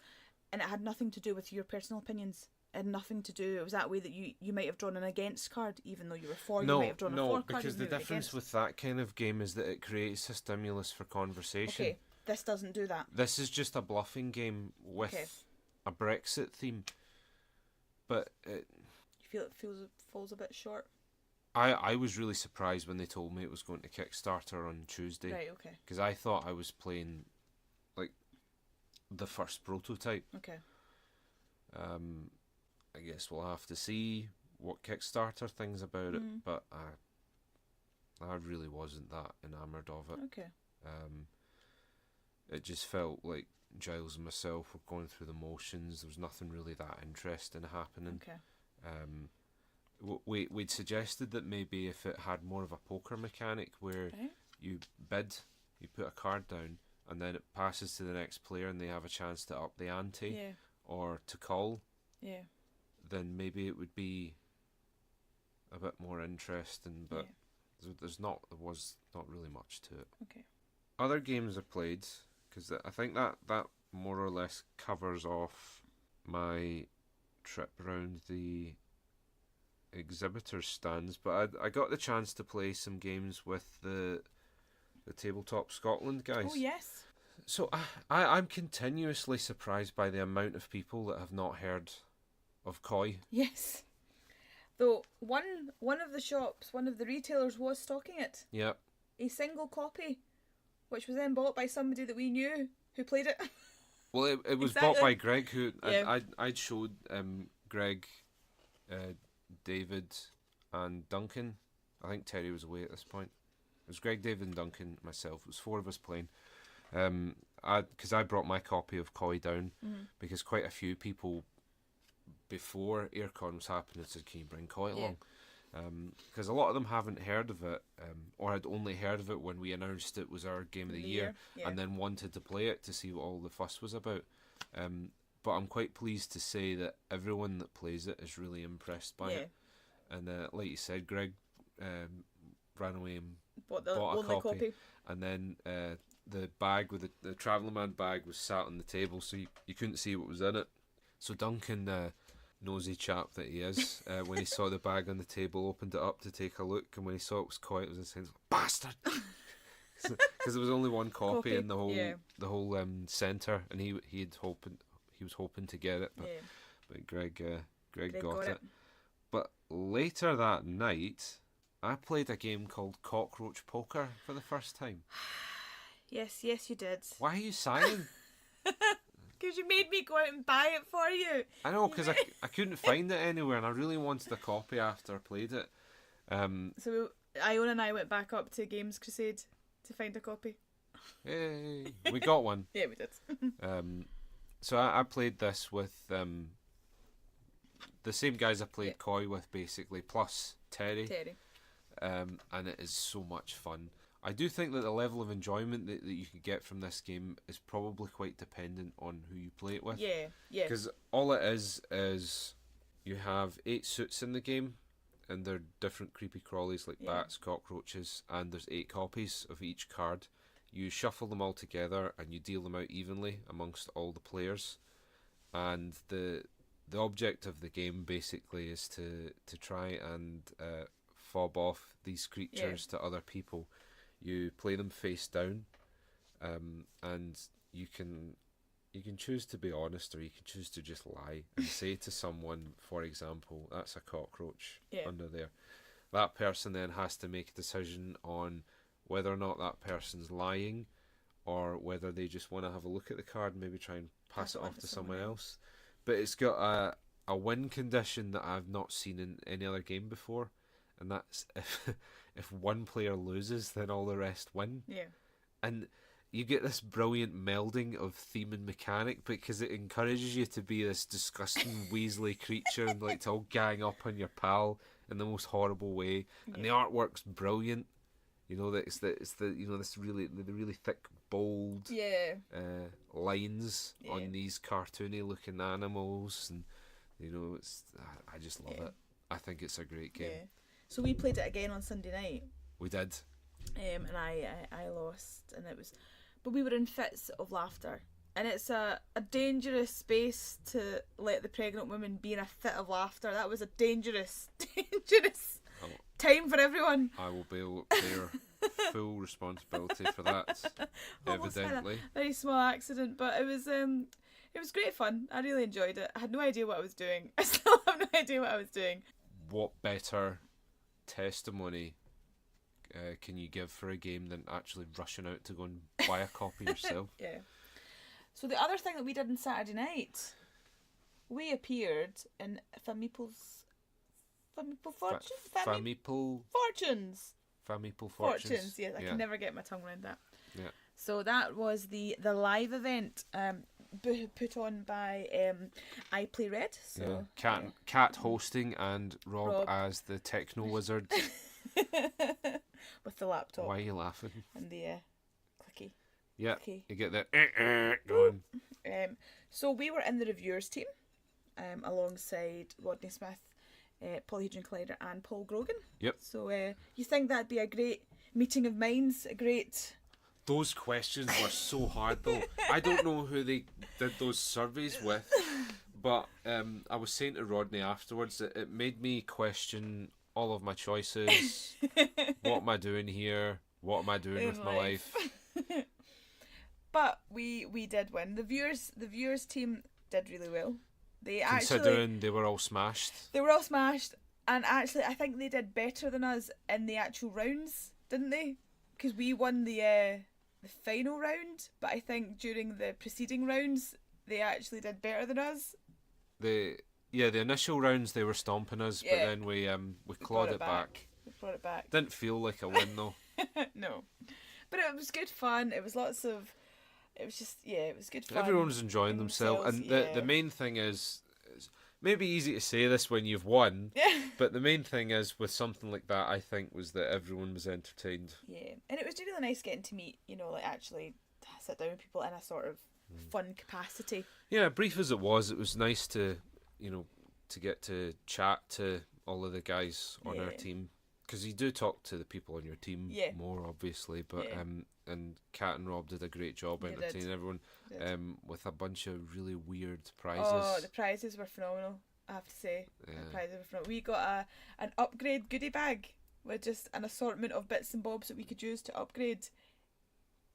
and it had nothing to do with your personal opinions. It had nothing to do. It was that way that you might have drawn an against card, even though you were for. You might have drawn a for card. No, because the difference with that kind of game is that it creates a stimulus for conversation. Okay, this doesn't do that. This is just a bluffing game with a Brexit theme, but you feel it falls a bit short. I was really surprised when they told me it was going to Kickstarter on Tuesday. Right. Okay. Because I thought I was playing like the first prototype. Okay. I guess we'll have to see what Kickstarter thinks about it, but I really wasn't that enamoured of it. Okay. It just felt like Giles and myself were going through the motions. There was nothing really that interesting happening. Okay. We'd suggested that maybe if it had more of a poker mechanic where you bid, you put a card down, and then it passes to the next player and they have a chance to up the ante or to call, then maybe it would be a bit more interesting. But there was not really much to it. Okay. Other games I played, because I think that more or less covers off my trip around the exhibitors stands, but I got the chance to play some games with the Tabletop Scotland guys. Oh yes. So I'm continuously surprised by the amount of people that have not heard of Koi. Yes. Though one of the shops, one of the retailers was stocking it. Yep. A single copy, which was then bought by somebody that we knew who played it. Well, it was bought by Greg, who I'd showed Greg, David, and Duncan. I think Terry was away at this point. It was Greg, David, and Duncan, myself. It was 4 of us playing. Because I brought my copy of Coy down because quite a few people before AireCon was happening said, "Can you bring Coy along?" Because a lot of them haven't heard of it, or had only heard of it when we announced it was our game of the year, and then wanted to play it to see what all the fuss was about. But I'm quite pleased to say that everyone that plays it is really impressed by it. And like you said, Greg ran away and bought a copy. And then the bag with the Traveller Man bag was sat on the table, so you couldn't see what was in it. So Duncan, nosy chap that he is, when he saw the bag on the table, opened it up to take a look, and when he saw it was Coy, it was a sense of bastard, because there was only one copy in the whole centre, and he was hoping to get it, but Greg got it. But later that night, I played a game called Cockroach Poker for the first time. Yes, you did. Why are you sighing? Because you made me go out and buy it for you. I know, because I couldn't find it anywhere, and I really wanted a copy after I played it. So Iona and I went back up to Games Crusade to find a copy. Hey, we got one. Yeah, we did. So I played this with the same guys I played Coy with, basically, plus Terry. And it is so much fun. I do think that the level of enjoyment that you can get from this game is probably quite dependent on who you play it with. Yeah. Because all it is you have 8 suits in the game, and they're different creepy crawlies like bats, cockroaches, and there's 8 copies of each card. You shuffle them all together and you deal them out evenly amongst all the players. And the object of the game basically is to try and fob off these creatures to other people. You play them face down, and you can choose to be honest, or you can choose to just lie and say to someone, for example, "That's a cockroach under there." That person then has to make a decision on whether or not that person's lying, or whether they just want to have a look at the card and maybe try and pass it off to someone else. But it's got a win condition that I've not seen in any other game before, and that's if one player loses, then all the rest win. Yeah. And you get this brilliant melding of theme and mechanic, because it encourages you to be this disgusting weaselly creature and like to all gang up on your pal in the most horrible way. And the artwork's brilliant. You know that it's the you know this really thick, bold lines on these cartoony looking animals, and you know I just love it. I think it's a great game. Yeah. So we played it again on Sunday night. We did. And I lost, and but we were in fits of laughter. And it's a dangerous space to let the pregnant woman be in a fit of laughter. That was a dangerous time for everyone. I will bear full responsibility for that. Evidently, a very small accident, but it was great fun. I really enjoyed it. I had no idea what I was doing. I still have no idea what I was doing. What better testimony can you give for a game than actually rushing out to go and buy a copy yourself? Yeah. So the other thing that we did on Saturday night, we appeared in Fameeple Fortunes. Yes, I can never get my tongue around that. Yeah. So that was the live event put on by I Play Red. So Cat hosting and Rob as the techno wizard with the laptop. Why are you laughing? And the clicky. Yeah, clicky. You get the going. So we were in the reviewers team, alongside Rodney Smith, Polyhedron Collider, and Paul Grogan. Yep. So you think that'd be a great meeting of minds? A great. Those questions were so hard though. I don't know who they did those surveys with, but I was saying to Rodney afterwards that it made me question all of my choices. What am I doing here? What am I doing with my life? But we did win. The viewers team did really well. Considering they were all smashed. They were all smashed, and actually I think they did better than us in the actual rounds, didn't they? Because we won the final round, but I think during the preceding rounds they actually did better than us. The initial rounds they were stomping us, but then we clawed it back. We brought it back. Didn't feel like a win though. No, but it was good fun. It was lots of. It was just it was good fun. Everyone was enjoying themselves, and the main thing is maybe easy to say this when you've won, but the main thing is with something like that, I think, was that everyone was entertained. Yeah, and it was really nice getting to meet, like actually sit down with people in a sort of fun capacity. Yeah, brief as it was nice to, to get to chat to all of the guys on our team, because you do talk to the people on your team more, obviously, but and Kat and Rob did a great job entertaining everyone with a bunch of really weird prizes. Oh, the prizes were phenomenal, I have to say. Yeah. The prizes were phenomenal. We got an upgrade goodie bag with just an assortment of bits and bobs that we could use to upgrade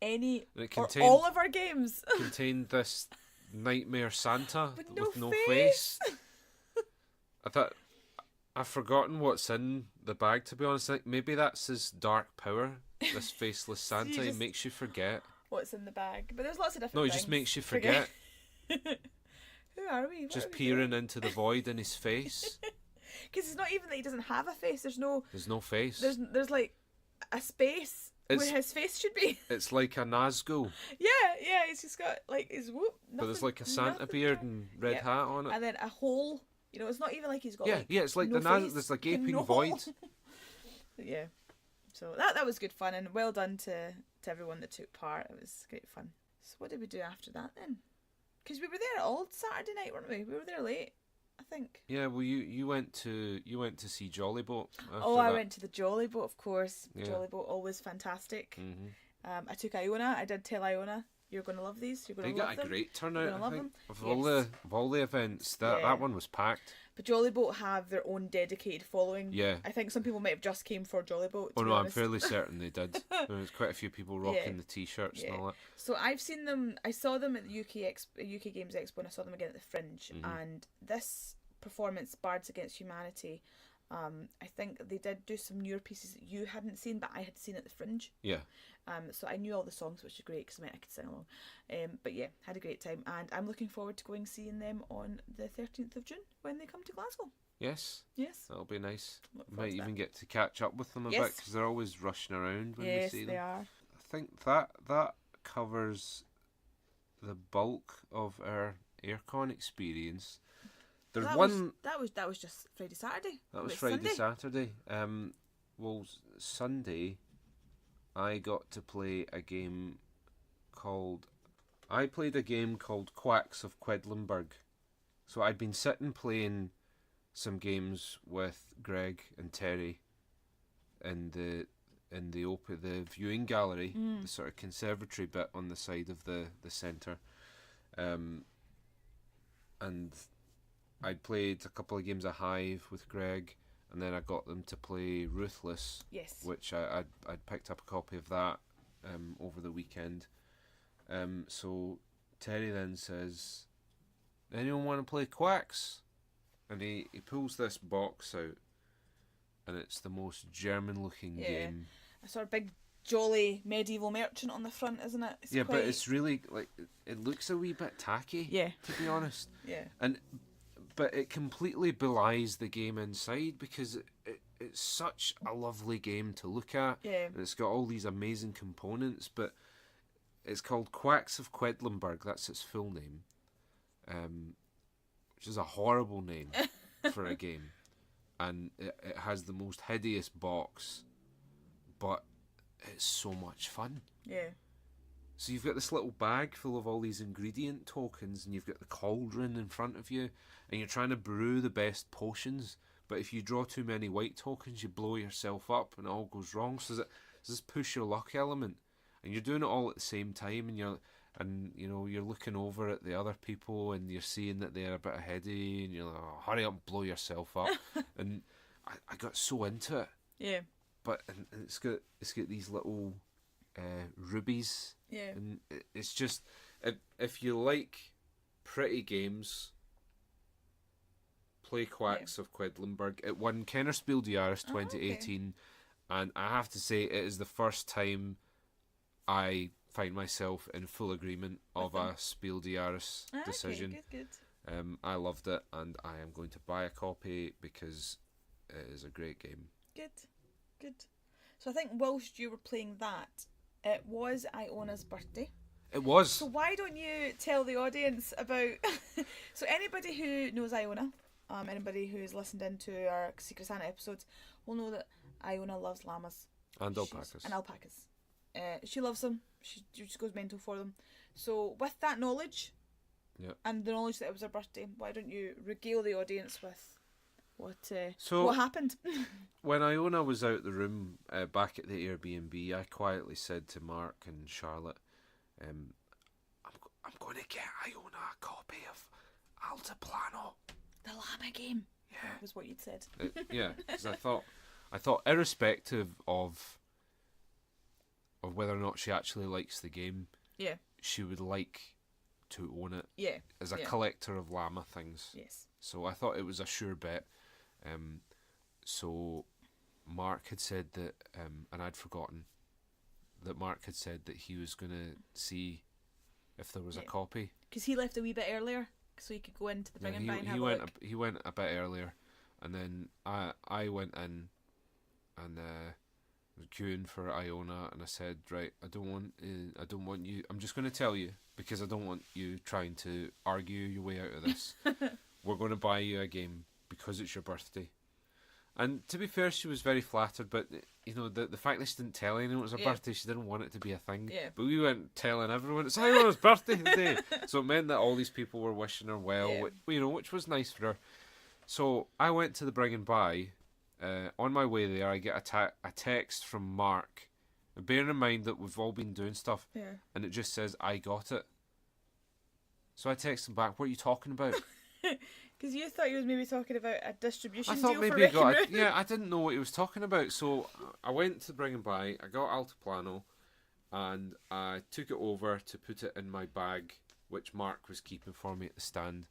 any or all of our games. Contained this Nightmare Santa with no face. face. I thought, I've forgotten what's in the bag, to be honest. I think maybe that's his dark power, this faceless Santa. He makes you forget what's in the bag. But there's lots of different No, he things. just makes you forget. Who are we? Just peering into the void in his face. Because it's not even that he doesn't have a face. There's no face. There's like a space where his face should be. It's like a Nazgul. Yeah, he's just got like his whoop. But there's like a Santa beard and red hat on it. And then a hole. It's not even like he's got it's like no face, there's a gaping void. Yeah. So that was good fun, and well done to everyone that took part. It was great fun. So what did we do after that then? Because we were there all Saturday night, weren't we? We were there late, I think. Yeah, well, you went to see Jollyboat. I went to the Jollyboat, of course. Yeah. Jollyboat, always fantastic. Mm-hmm. I took Iona. I did tell Iona, you're going to love these. You're going to love them. They got a great turnout, I think. Of all the events, that one was packed. But Jollyboat have their own dedicated following. Yeah. I think some people might have just came for Jollyboat. Oh no, I'm fairly certain they did. There was quite a few people rocking the t-shirts and all that. So I've seen them. I saw them at the UK Games Expo, and I saw them again at the Fringe. Mm-hmm. And this performance, Bards Against Humanity, I think they did do some newer pieces that you hadn't seen, but I had seen at the Fringe. Yeah. So I knew all the songs, which is great because I could sing along. But yeah, had a great time, and I'm looking forward to going seeing them on the 13th of June when they come to Glasgow. Yes. That'll be nice. Might even get to catch up with them a bit because they're always rushing around when we see them. Yes, they are. I think that covers the bulk of our AireCon experience. There's that was just Friday Saturday. That was Friday Saturday. Well, Sunday, I got to play a game called Quacks of Quedlinburg. So I'd been sitting playing some games with Greg and Terry in the viewing gallery, the sort of conservatory bit on the side of the centre, and I'd played a couple of games of Hive with Greg, and then I got them to play Ruthless, which I'd picked up a copy of that over the weekend. So Terry then says, anyone want to play Quacks? And he pulls this box out, and it's the most German-looking game. A sort of big, jolly medieval merchant on the front, isn't it? But it's really, like, it looks a wee bit tacky, to be honest. But it completely belies the game inside because it's such a lovely game to look at. And it's got all these amazing components, but it's called Quacks of Quedlinburg. That's its full name, which is a horrible name for a game. And it has the most hideous box, but it's so much fun. So you've got this little bag full of all these ingredient tokens, and you've got the cauldron in front of you, and you're trying to brew the best potions, but if you draw too many white tokens, you blow yourself up and it all goes wrong. So there's this push your luck element, and you're doing it all at the same time, and you're looking over at the other people, and you're seeing that they're a bit ahead of you, and you're like, oh, hurry up and blow yourself up. And I got so into it. But and it's got these little rubies. And it's just, if you like pretty games, play Quacks of Quedlinburg. It won Kenner Spiele des Jahres 2018, and I have to say it is the first time I find myself in full agreement of a Spiele des Jahres decision. Good. I loved it, and I am going to buy a copy because it is a great game. Good. Good. So I think whilst you were playing that, it was Iona's birthday. It was. So why don't you tell the audience about... So anybody who knows Iona, anybody who's listened into our Secret Santa episodes, will know that Iona loves llamas. And alpacas. And alpacas. She loves them. She just goes mental for them. So with that knowledge, and the knowledge that it was her birthday, why don't you regale the audience with what happened? When Iona was out the room back at the Airbnb, I quietly said to Mark and Charlotte, I'm going to get Iona a copy of Altiplano. The llama game. Yeah. That was what you'd said. Yeah, because I thought irrespective of whether or not she actually likes the game, she would like to own it. Yeah. As a collector of llama things. Yes. So I thought it was a sure bet. So Mark had said that, and I'd forgotten that Mark had said that he was going to see if there was a copy. Because he left a wee bit earlier, so he could go into the Bring and Buy and have a look. He went a bit earlier, and then I went in and was queuing for Iona, and I said, right, I don't want you. I'm just going to tell you because I don't want you trying to argue your way out of this. We're going to buy you a game because it's your birthday. And to be fair, she was very flattered, but you know the fact that she didn't tell anyone it was her birthday, she didn't want it to be a thing. Yeah. But we went telling everyone it's Iona's birthday today, so it meant that all these people were wishing her well, which was nice for her. So I went to the Bring and Buy. On my way there, I get a text from Mark, bearing in mind that we've all been doing stuff, and it just says I got it. So I text him back, what are you talking about? Because you thought he was maybe talking about a distribution deal for maybe I didn't know what he was talking about. So I went to Bring and Buy, I got Altiplano, and I took it over to put it in my bag, which Mark was keeping for me at the stand.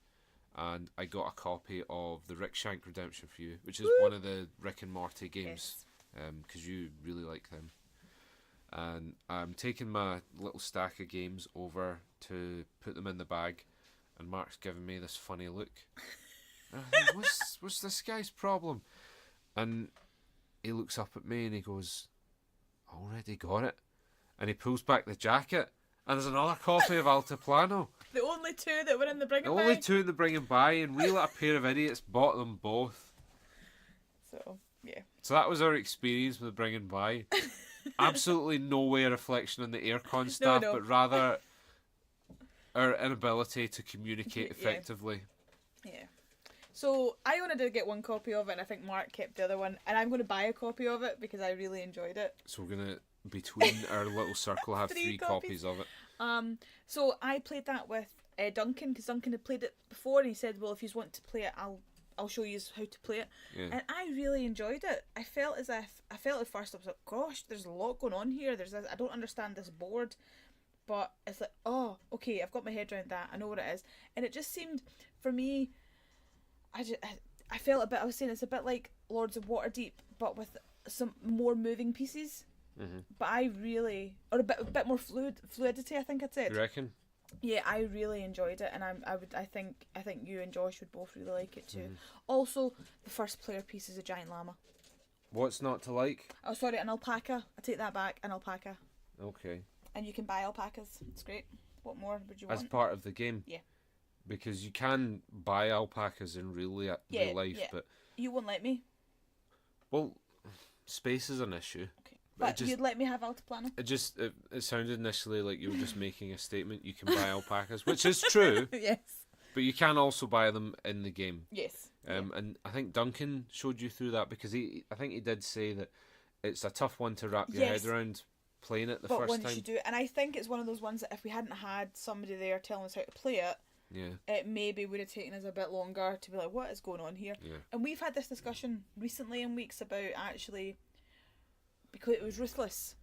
And I got a copy of the Rick Shank Redemption for you, which is one of the Rick and Morty games, because you really like them. And I'm taking my little stack of games over to put them in the bag, and Mark's giving me this funny look. And I think, what's this guy's problem? And he looks up at me and he goes, already got it. And he pulls back the jacket, and there's another copy of Altiplano. The only two that were in the Bring and Buy? The only two in the Bring and Buy, and we, like a pair of idiots, bought them both. So, yeah. So that was our experience with the Bring and Buy. Absolutely no way a reflection on the AireCon staff, no. but rather our inability to communicate effectively. Yeah. So Iona did get one copy of it, and I think Mark kept the other one, and I'm going to buy a copy of it because I really enjoyed it. So we're going to, between our little circle, have three copies of it. So I played that with Duncan, because Duncan had played it before, and he said, well, if you want to play it, I'll show you how to play it. Yeah. And I really enjoyed it. I felt at first, I was like, gosh, there's a lot going on here. I don't understand this board. But it's like, oh, okay, I've got my head around that. I know what it is. And it just seemed, for me, I felt a bit, I was saying it's a bit like Lords of Waterdeep, but with some more moving pieces. Mm-hmm. But I really, or a bit more fluidity, I think I'd said. You reckon? Yeah, I really enjoyed it, and I think you and Josh would both really like it too. Mm-hmm. Also, the first player piece is a giant llama. What's not to like? Oh, sorry, an alpaca. I take that back, an alpaca. Okay. And you can buy alpacas. It's great. What more would you want? As part of the game? Yeah. Because you can buy alpacas in real life, but... You won't let me? Well, space is an issue. Okay. But you'd let me have Altiplano? It sounded initially like you were just making a statement. You can buy alpacas, which is true. Yes. But you can also buy them in the game. Yes. And I think Duncan showed you through that, because I think he did say that it's a tough one to wrap your head around playing it the first time. But once you do it, and I think it's one of those ones that if we hadn't had somebody there telling us how to play it, it maybe would have taken us a bit longer to be like, what is going on here? Yeah. And we've had this discussion recently in weeks about actually, because it was Ruthless.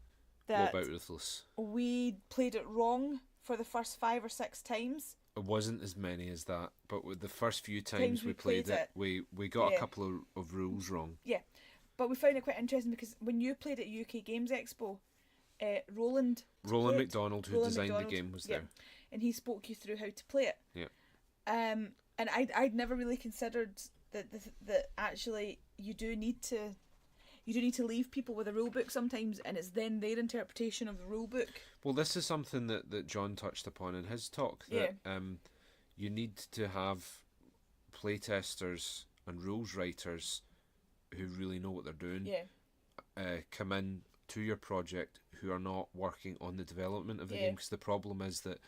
What about Ruthless? We played it wrong for the first 5 or 6 times. It wasn't as many as that, but with the first few times we played it, we got a couple of rules wrong. Yeah, but we found it quite interesting because when you played at UK Games Expo, Roland McDonald, who designed the game, was there. And he spoke you through how to play it. Yeah. And I'd never really considered that actually you do need to... you do need to leave people with a rule book sometimes, and it's then their interpretation of the rule book. Well, this is something that Jon touched upon in his talk, that you need to have playtesters and rules writers who really know what they're doing come in to your project who are not working on the development of the game, because the problem is that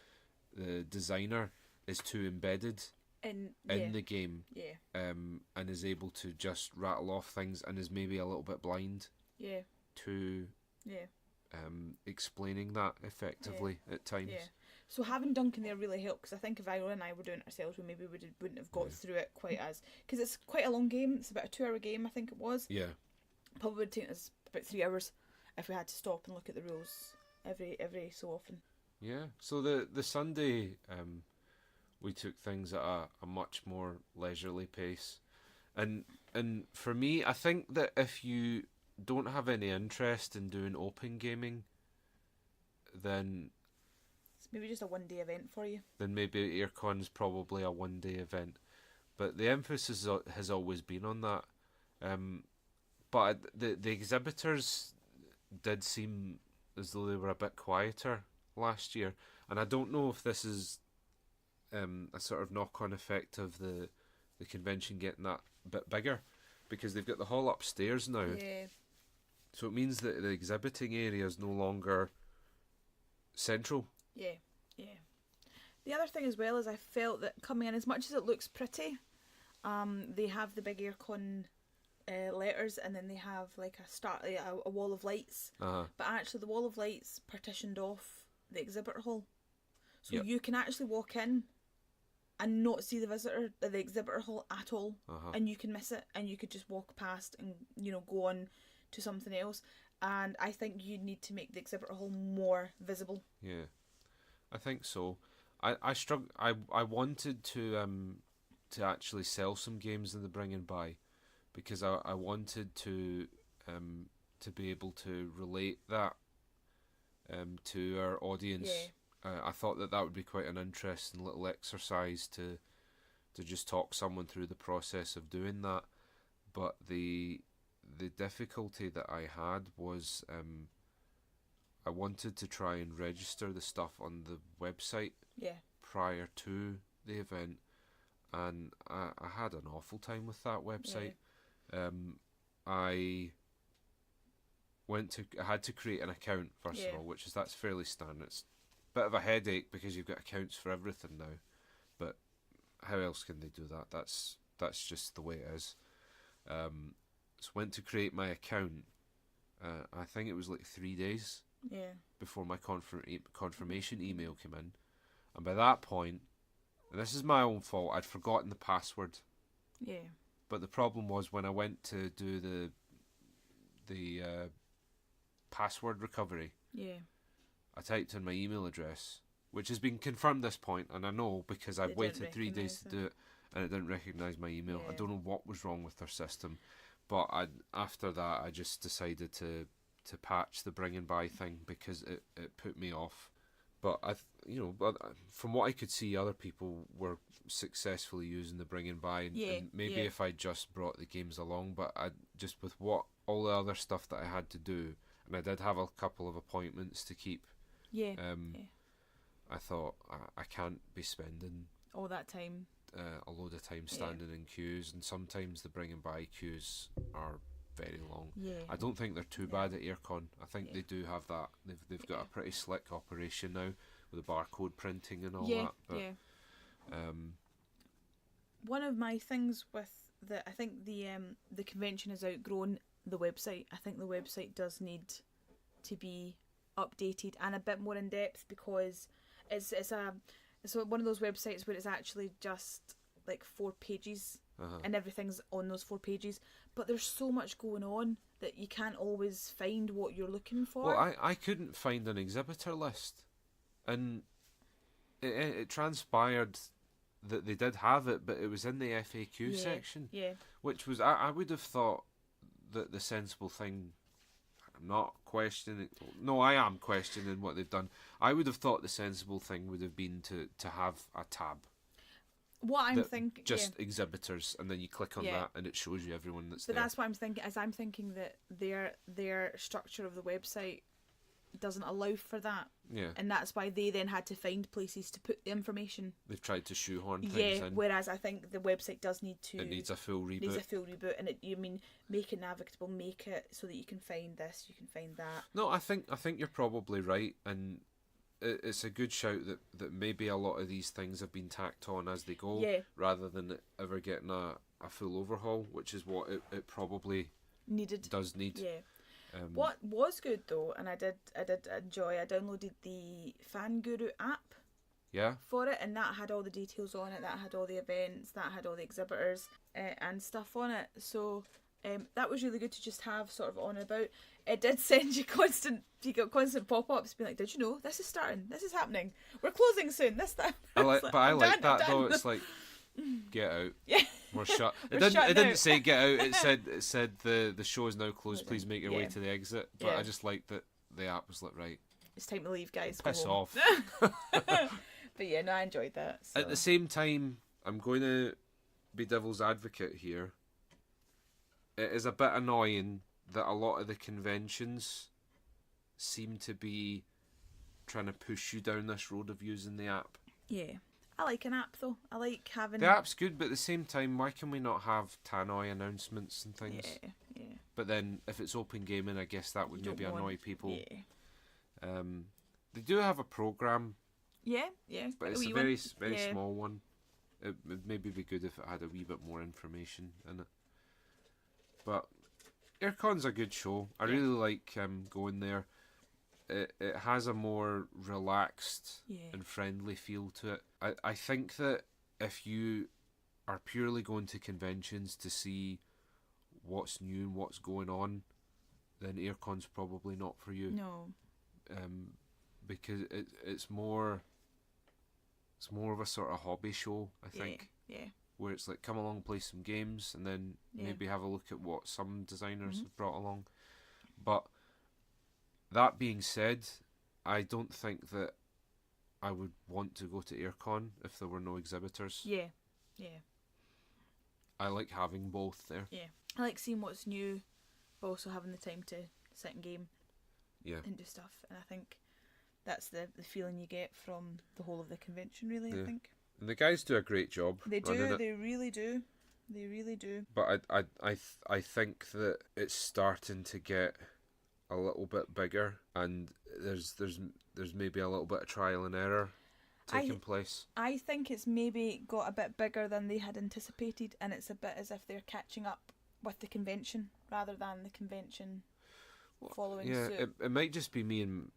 the designer is too embedded in the game and is able to just rattle off things and is maybe a little bit blind to explaining that effectively at times. So having Duncan there really helped, because I think if Ira and I were doing it ourselves, we maybe wouldn't have got through it quite as... Because it's quite a long game. It's about a 2-hour game, I think it was. Yeah. Probably would take us about 3 hours if we had to stop and look at the rules every so often. Yeah. So the Sunday, we took things at a much more leisurely pace. And for me, I think that if you don't have any interest in doing open gaming, then... It's maybe just a one-day event for you. Then maybe AireCon's probably a one-day event. But the emphasis has always been on that. But the exhibitors did seem as though they were a bit quieter last year. And I don't know if this is a sort of knock-on effect of the convention getting that bit bigger, because they've got the hall upstairs now. Yeah. So it means that the exhibiting area is no longer central. Yeah. The other thing as well is I felt that coming in, as much as it looks pretty, they have the big AireCon letters, and then they have like a wall of lights. But actually the wall of lights partitioned off the exhibitor hall. So you can actually walk in and not see the exhibitor hall at all, and you can miss it, and you could just walk past and go on to something else. And I think you need to make the exhibitor hall more visible. Yeah, I think so. I wanted to actually sell some games in the bring and buy, because I wanted to be able to relate that to our audience. I thought that would be quite an interesting little exercise to just talk someone through the process of doing that. But the difficulty that I had was I wanted to try and register the stuff on the website prior to the event, and I had an awful time with that website. I had to create an account first of all, that's fairly standard. It's a bit of a headache because you've got accounts for everything now, but how else can they do that? That's just the way it is. So went to create my account. I think it was like 3 days before my confirmation email came in, and by that point, and this is my own fault, I'd forgotten the password. But the problem was when I went to do the password recovery, I typed in my email address, which has been confirmed this point, and I know because I've waited 3 days to do it, and it didn't recognise my email. I don't know what was wrong with their system, but after that I just decided to patch the bring and buy thing, because it put me off. But from what I could see, other people were successfully using the bring and buy, and maybe if I just brought the games along, but I just, with what all the other stuff that I had to do, and I did have a couple of appointments to keep. I thought I can't be spending all that time, a load of time standing in queues, and sometimes the bring and buy queues are very long. I don't think they're too bad at AireCon. I think they do have that. They've got a pretty slick operation now with the barcode printing and all that. But, one of my things with I think the convention has outgrown the website. I think the website does need to be updated and a bit more in depth, because it's one of those websites where it's actually just like 4 pages and everything's on those 4 pages, but there's so much going on that you can't always find what you're looking for. Well, I couldn't find an exhibitor list, and it transpired that they did have it, but it was in the FAQ section, which was, I would have thought that the sensible thing, I'm not questioning, no, I am questioning what they've done. I would have thought the sensible thing would have been to have a tab. What I'm thinking, just exhibitors, and then you click on that, and it shows you everyone that's there. But that's what I'm thinking. I'm thinking that their structure of the website doesn't allow for that. Yeah. And that's why they then had to find places to put the information. They've tried to shoehorn things in. Whereas I think the website does need to... It needs a full reboot. And make it navigable, make it so that you can find this, you can find that. No, I think you're probably right, and it's a good shout that maybe a lot of these things have been tacked on as they go, rather than it ever getting a full overhaul, which is what it probably does need. Yeah. What was good though, and I did enjoy, I downloaded the Fan Guru app for it, and that had all the details on it, that had all the events, that had all the exhibitors and stuff on it, so that was really good to just have sort of on and about. It did send you constant pop-ups being like, did you know, this is starting, this is happening, we're closing soon, this, that. I like that though, it's like, get out. Yeah. We're shut. It didn't say get out. It said the show is now closed. Please make your way to the exit. But I just liked that the app was like, right, it's time to leave, guys. Piss off. But yeah, no, I enjoyed that. So. At the same time, I'm going to be devil's advocate here. It is a bit annoying that a lot of the conventions seem to be trying to push you down this road of using the app. Yeah. I like an app though. I like having... The app's good, but at the same time, why can we not have Tannoy announcements and things? Yeah. But then, if it's open gaming, I guess that would maybe annoy people. Yeah. They do have a programme. Yeah. But it's a very small one. It would maybe be good if it had a wee bit more information in it. But AireCon's a good show. I really like going there. It has a more relaxed and friendly feel to it. I think that if you are purely going to conventions to see what's new and what's going on, then AireCon's probably not for you. No. Because it's more of a sort of hobby show, I think. Yeah. Where it's like, come along, play some games, and then maybe have a look at what some designers have brought along. But that being said, I don't think that I would want to go to AireCon if there were no exhibitors. Yeah. I like having both there. Yeah. I like seeing what's new, but also having the time to sit and game. Yeah. And do stuff. And I think that's the feeling you get from the whole of the convention, really, I think. And the guys do a great job. They do, they really do. They really do. But I think that it's starting to get a little bit bigger, and there's maybe a little bit of trial and error taking place. I think it's maybe got a bit bigger than they had anticipated, and it's a bit as if they're catching up with the convention rather than the convention following suit. Yeah, it might just be me, and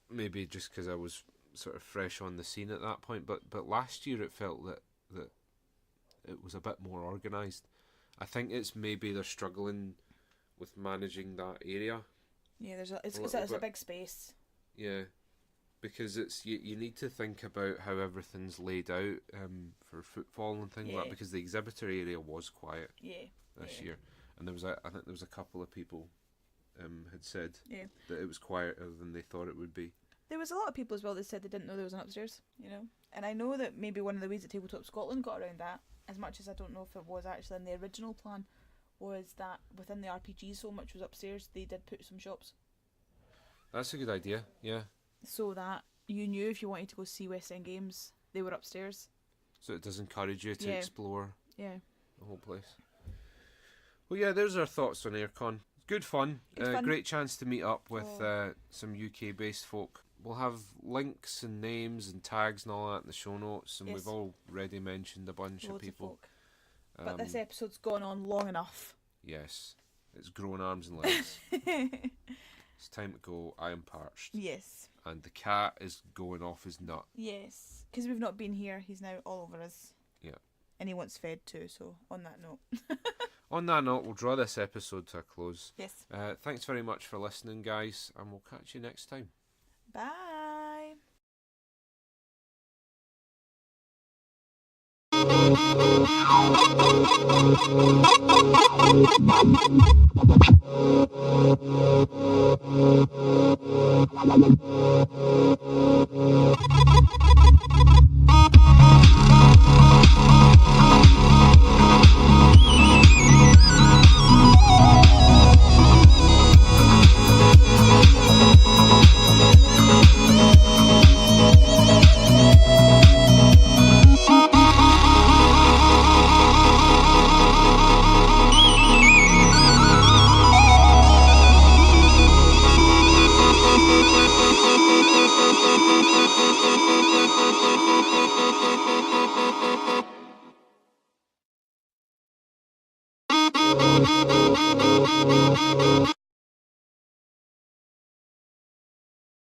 maybe just because I was sort of fresh on the scene at that point, but last year it felt that it was a bit more organised. I think it's maybe they're struggling with managing that area. Yeah, it's a big space. Yeah, because it's you need to think about how everything's laid out for footfall and things like that, because the exhibitor area was quiet this year, and I think there was a couple of people had said that it was quieter than they thought it would be. There was a lot of people as well that said they didn't know there was an upstairs, and I know that maybe one of the ways that Tabletop Scotland got around that, as much as I don't know if it was actually in the original plan, was that within the RPG so much was upstairs, they did put some shops. That's a good idea, yeah. So that you knew if you wanted to go see West End Games, they were upstairs. So it does encourage you to explore the whole place. Well, yeah, there's our thoughts on AireCon. Good fun. Great chance to meet up with some UK-based folk. We'll have links and names and tags and all that in the show notes, and we've already mentioned a bunch of people. But this episode's gone on long enough. Yes, it's grown arms and legs. It's time to go. I am parched. Yes. And the cat is going off his nut. Yes, because we've not been here. He's now all over us. Yeah. And he wants fed too, so on that note. On that note, we'll draw this episode to a close. Yes. Thanks very much for listening, guys, and we'll catch you next time. Bye.